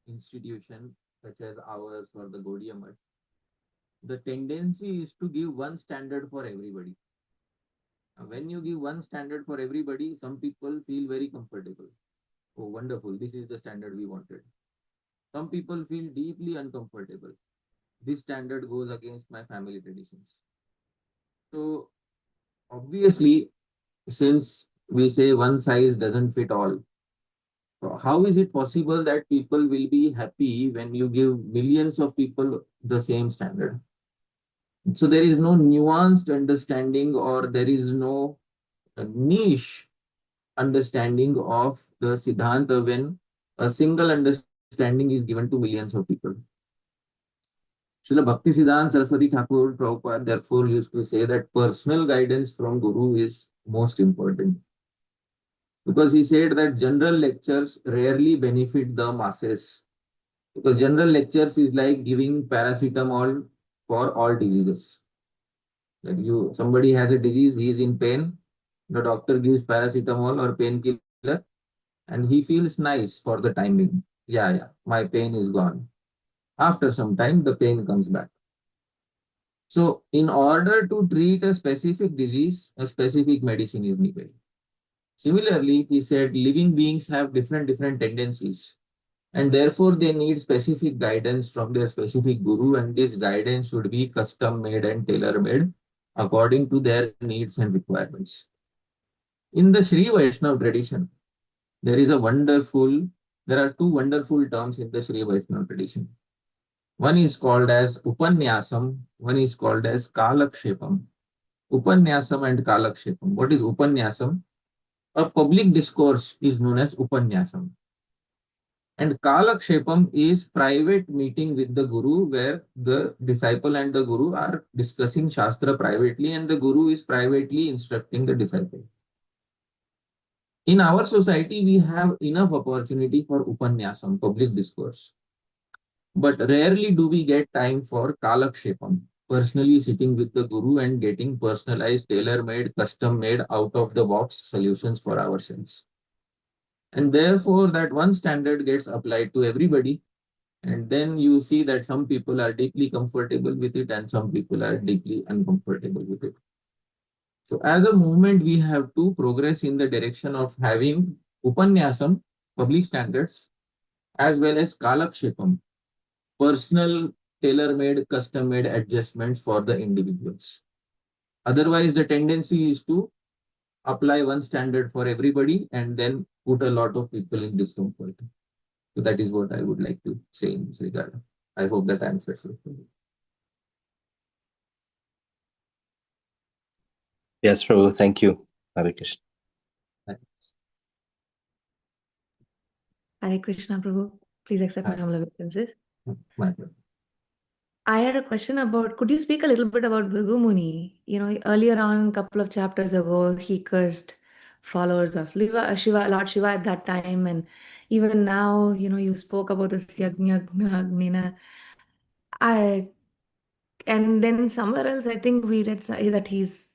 institution such as ours or the Gaudiya Math, the tendency is to give one standard for everybody. Now, when you give one standard for everybody, some people feel very comfortable. Oh, wonderful, this is the standard we wanted. Some people feel deeply uncomfortable. This standard goes against my family traditions. So, obviously, since we say one size doesn't fit all, so how is it possible that people will be happy when you give millions of people the same standard? So there is no nuanced understanding, or there is no niche understanding of the Siddhanta when a single understanding is given to millions of people. Srila Bhakti Siddhanta Saraswati Thakur Prabhupada therefore used to say that personal guidance from Guru is most important. Because he said that general lectures rarely benefit the masses. Because general lectures is like giving paracetamol for all diseases. Like somebody has a disease, he is in pain, the doctor gives paracetamol or painkiller, and he feels nice for the time being. Yeah, my pain is gone. After some time, the pain comes back. So, in order to treat a specific disease, a specific medicine is needed. Similarly, he said living beings have different tendencies, and therefore they need specific guidance from their specific guru, and this guidance should be custom made and tailor made according to their needs and requirements. In the Sri Vaishnava tradition, there is a wonderful, there are two wonderful terms in the Sri Vaishnava tradition. One is called as Upanyasam, one is called as Kalakshepam. Upanyasam and Kalakshepam. What is Upanyasam? A public discourse is known as Upanyasam. And Kalakshepam is private meeting with the Guru where the disciple and the Guru are discussing Shastra privately and the Guru is privately instructing the disciple. In our society, we have enough opportunity for Upanyasam, public discourse. But rarely do we get time for Kalakshepam, personally sitting with the Guru and getting personalized, tailor-made, custom-made, out-of-the-box solutions for ourselves. And therefore, that one standard gets applied to everybody. And then you see that some people are deeply comfortable with it and some people are deeply uncomfortable with it. So as a movement, we have to progress in the direction of having Upanyasam, public standards, as well as Kalakshepam, personal, tailor-made, custom-made adjustments for the individuals. Otherwise, the tendency is to apply one standard for everybody and then put a lot of people in discomfort. So that is what I would like to say in this regard. I hope that answers your question. Yes, Prabhu. Thank you. Hare Krishna. Hare Krishna, Prabhu. Please accept my humble obeisances. My pleasure. I had a question about, could you speak a little bit about Bhrigu Muni? You know, earlier on, a couple of chapters ago, he cursed followers of Shiva, Lord Shiva at that time. And even now, you know, you spoke about this Yajna. And then somewhere else, I think we read that he's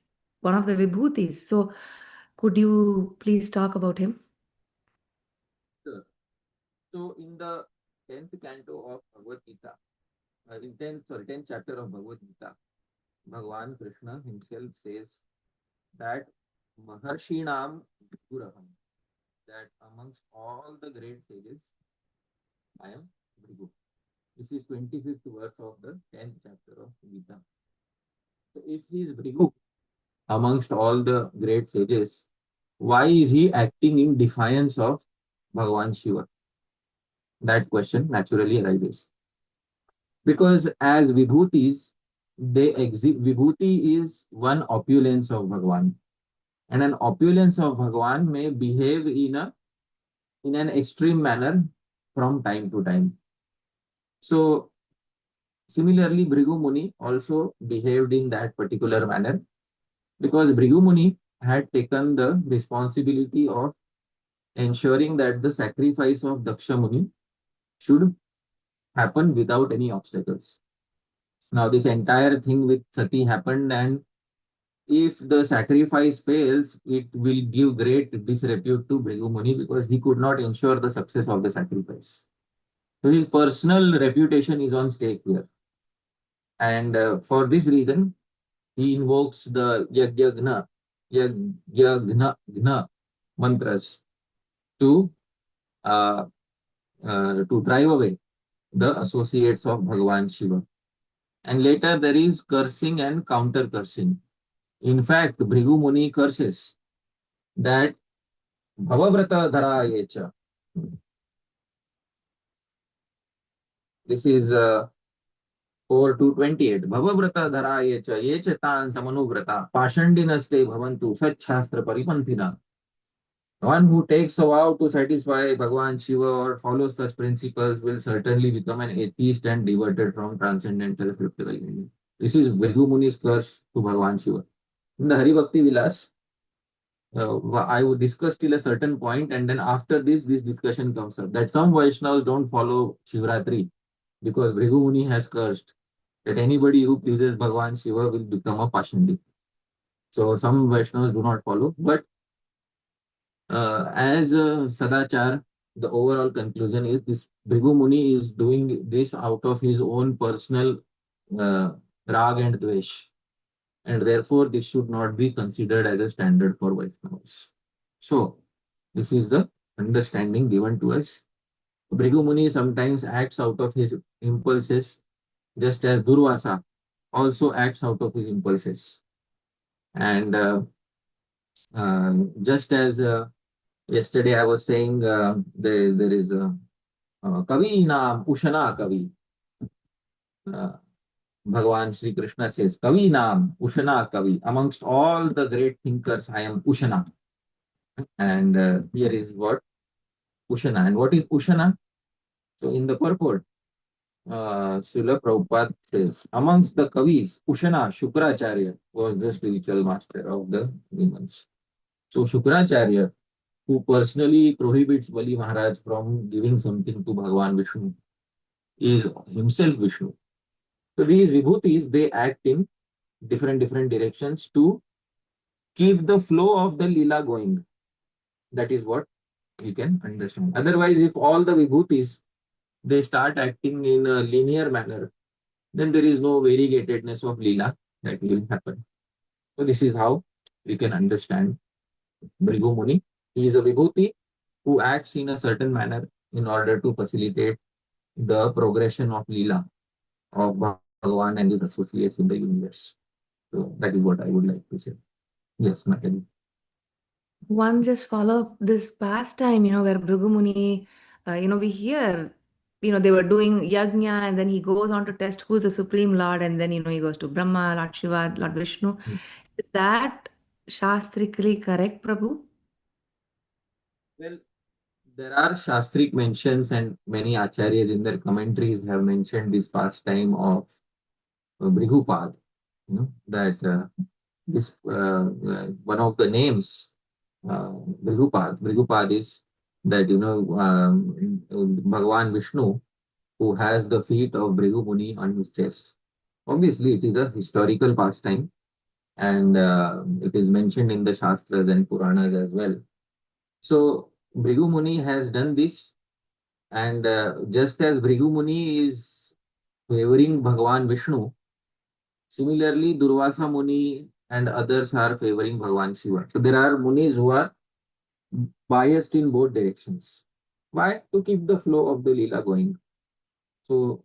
one of the Vibhutis. So could you please talk about him? Sure. So in the 10th canto of Bhagavad Gita, in 10th chapter of Bhagavad Gita, Bhagavan Krishna himself says that Maharshinam Bhiguraham, that amongst all the great sages, I am Bhrigu. This is 25th verse of the 10th chapter of Gita. So if he is Bhrigu amongst all the great sages, why is he acting in defiance of Bhagavan Shiva? That question naturally arises. Because as Vibhutis, Vibhuti is one opulence of Bhagavan. And an opulence of Bhagavan may behave in an extreme manner from time to time. So similarly, Bhrigu Muni also behaved in that particular manner because Bhrigu Muni had taken the responsibility of ensuring that the sacrifice of Daksha Muni should happen without any obstacles. Now, this entire thing with Sati happened, and if the sacrifice fails, it will give great disrepute to Bhrigu Muni because he could not ensure the success of the sacrifice. So his personal reputation is on stake here. And for this reason, he invokes the Yagyagna mantras to drive away the associates of Bhagavan Shiva. And later there is cursing and counter cursing. In fact, Bhrigu Muni curses that Bhavavrata Dharayecha. This is 4 to 28. Bhavavrata Dharayecha Yecha Tan Samanuvrata Pashandinaste Bhavantu Sachhastra Paripanthina. One who takes a vow to satisfy Bhagavan Shiva or follows such principles will certainly become an atheist and diverted from transcendental spiritual meaning. This is Bhrigu Muni's curse to Bhagavan Shiva. In the Hari Bhakti Vilas, I would discuss till a certain point, and then after this discussion comes up that some Vaishnavas don't follow Shivratri because Bhrigu Muni has cursed that anybody who pleases Bhagavan Shiva will become a Pashandi. So some Vaishnavas do not follow, but as Sadachar the overall conclusion is this: Bhrigu Muni is doing this out of his own personal rag and dvesh, and therefore this should not be considered as a standard for Vaishnavas. So, this is the understanding given to us. Bhrigu Muni sometimes acts out of his impulses, just as Durvasa also acts out of his impulses. And just as yesterday I was saying, there is a Kavi Naam Ushana Kavi. Bhagavan Sri Krishna says, Kavi Naam Ushana Kavi. Amongst all the great thinkers, I am Ushana. And here is what Ushana. And what is Ushana? So in the purport, Srila Prabhupada says, amongst the Kavis, Ushana Shukracharya was the spiritual master of the demons. So Shukracharya, who personally prohibits Bali Maharaj from giving something to Bhagavan Vishnu, is himself Vishnu. So these vibhutis, they act in different directions to keep the flow of the lila going. That is what we can understand. Otherwise, if all the vibhutis, they start acting in a linear manner, then there is no variegatedness of lila that will happen. So this is how we can understand Bhrigu Muni. He is a vibhuti who acts in a certain manner in order to facilitate the progression of lila of Bhagavan and his associates in the universe. So that is what I would like to say. Yes, Natalie. One just follow up this pastime, where Bhrigu Muni, we hear, they were doing yajna and then he goes on to test who's the Supreme Lord and then, he goes to Brahma, Lord Shiva, Lord Vishnu. Is that shastrically correct, Prabhu? Well, there are Shastric mentions, and many acharyas in their commentaries have mentioned this pastime of Brihupad. That this one of the names, Brihupad. Brihupad is that Bhagavan Vishnu, who has the feet of Bhrigu Muni on his chest. Obviously, it is a historical pastime, and it is mentioned in the Shastras and Puranas as well. So, Bhrigu Muni has done this, and just as Bhrigu Muni is favoring Bhagavan Vishnu, similarly, Durvasa Muni and others are favoring Bhagavan Shiva. So, there are Munis who are biased in both directions. Why? To keep the flow of the Leela going. So,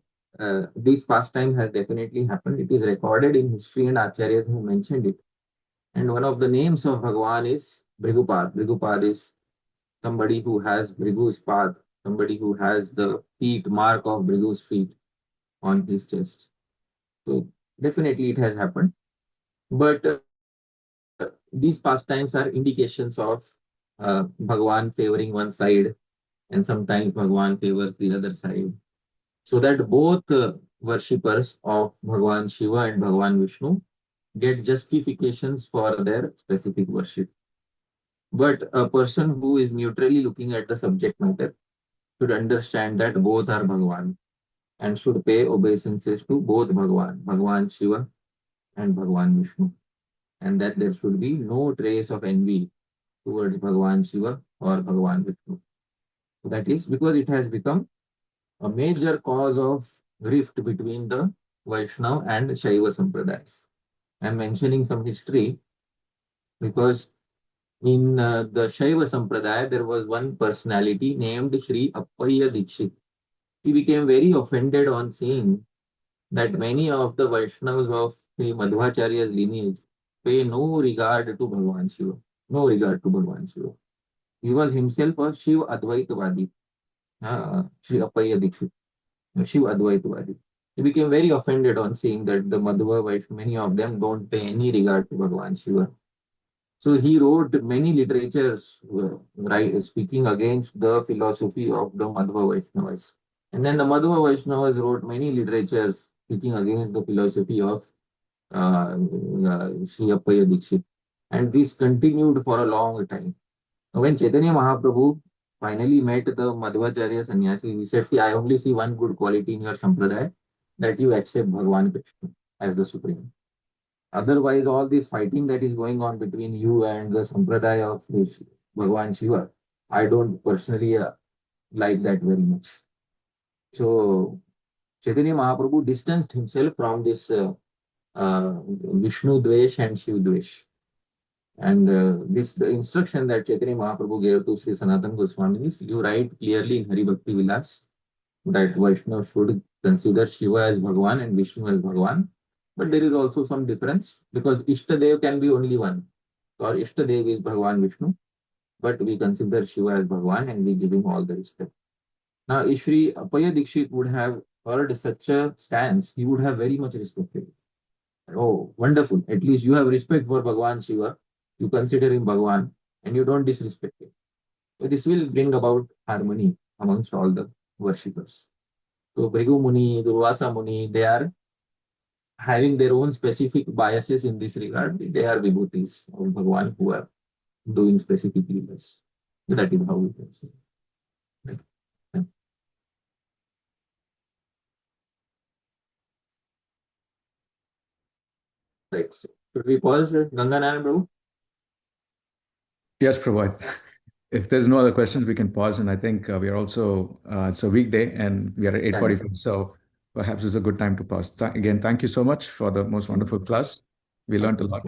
this pastime has definitely happened. It is recorded in history, and acharyas have mentioned it. And one of the names of Bhagavan is Bhrigupad. Bhrigupad is somebody who has Bhrigu's path, somebody who has the feet, mark of Bhrigu's feet on his chest. So definitely it has happened. But these pastimes are indications of Bhagavan favoring one side, and sometimes Bhagavan favors the other side. So that both worshippers of Bhagavan Shiva and Bhagavan Vishnu get justifications for their specific worship. But a person who is neutrally looking at the subject matter should understand that both are Bhagavan and should pay obeisances to both Bhagavan, Bhagavan Shiva and Bhagavan Vishnu, and that there should be no trace of envy towards Bhagavan Shiva or Bhagavan Vishnu. So that is because it has become a major cause of rift between the Vaishnava and Shaiva Sampradayas. I am mentioning some history because in the Shaiva Sampradaya, there was one personality named Sri Appaya Dikshit. He became very offended on seeing that many of the Vaishnavas of Sri Madhvacharya's lineage pay no regard to Bhagavan Shiva. No regard to Bhagavan Shiva. He was himself a Shiv Advaitavadi, Sri Appaya Dikshit, Shiv Advaitavadi. He became very offended on seeing that the Madhva Vaishnavas, many of them don't pay any regard to Bhagavan Shiva. So he wrote many literatures speaking against the philosophy of the Madhva Vaishnavas. And then the Madhva Vaishnavas wrote many literatures speaking against the philosophy of Sri Appaya Dikshit. And this continued for a long time. When Chaitanya Mahaprabhu finally met the Madhvacharya sannyasi, he said, see, I only see one good quality in your sampradaya, that you accept Bhagavan Krishna as the Supreme. Otherwise, all this fighting that is going on between you and the sampradaya of Bhagavan Shiva, I don't personally like that very much. So Chaitanya Mahaprabhu distanced himself from this Vishnu Dvesh and Shiv Dvesh. And this the instruction that Chaitanya Mahaprabhu gave to Sri Sanatana Goswami is, you write clearly in Hari Bhakti Vilas that Vaishnava should consider Shiva as Bhagavan and Vishnu as Bhagavan. But there is also some difference, because Ishtadev can be only one. Or Ishtadev is Bhagavan Vishnu, but we consider Shiva as Bhagavan and we give him all the respect. Now, if Sri Apaya Dikshit would have heard such a stance, he would have very much respected it. Oh, wonderful. At least you have respect for Bhagavan Shiva. You consider him Bhagavan and you don't disrespect him. So this will bring about harmony amongst all the worshippers. So Bhrigu Muni, Durvasa Muni, they are having their own specific biases in this regard. They are vibhutis of Bhagavan who are doing specific leelas. That is how we can say. Right. Yeah. Right. So should we pause, Ganganaran Prabhu? Yes, Prabhu. If there's no other questions, we can pause. And I think we are also, it's a weekday and we are at 8:45. So perhaps it's a good time to pause. Again, thank you so much for the most wonderful class. We learned a lot.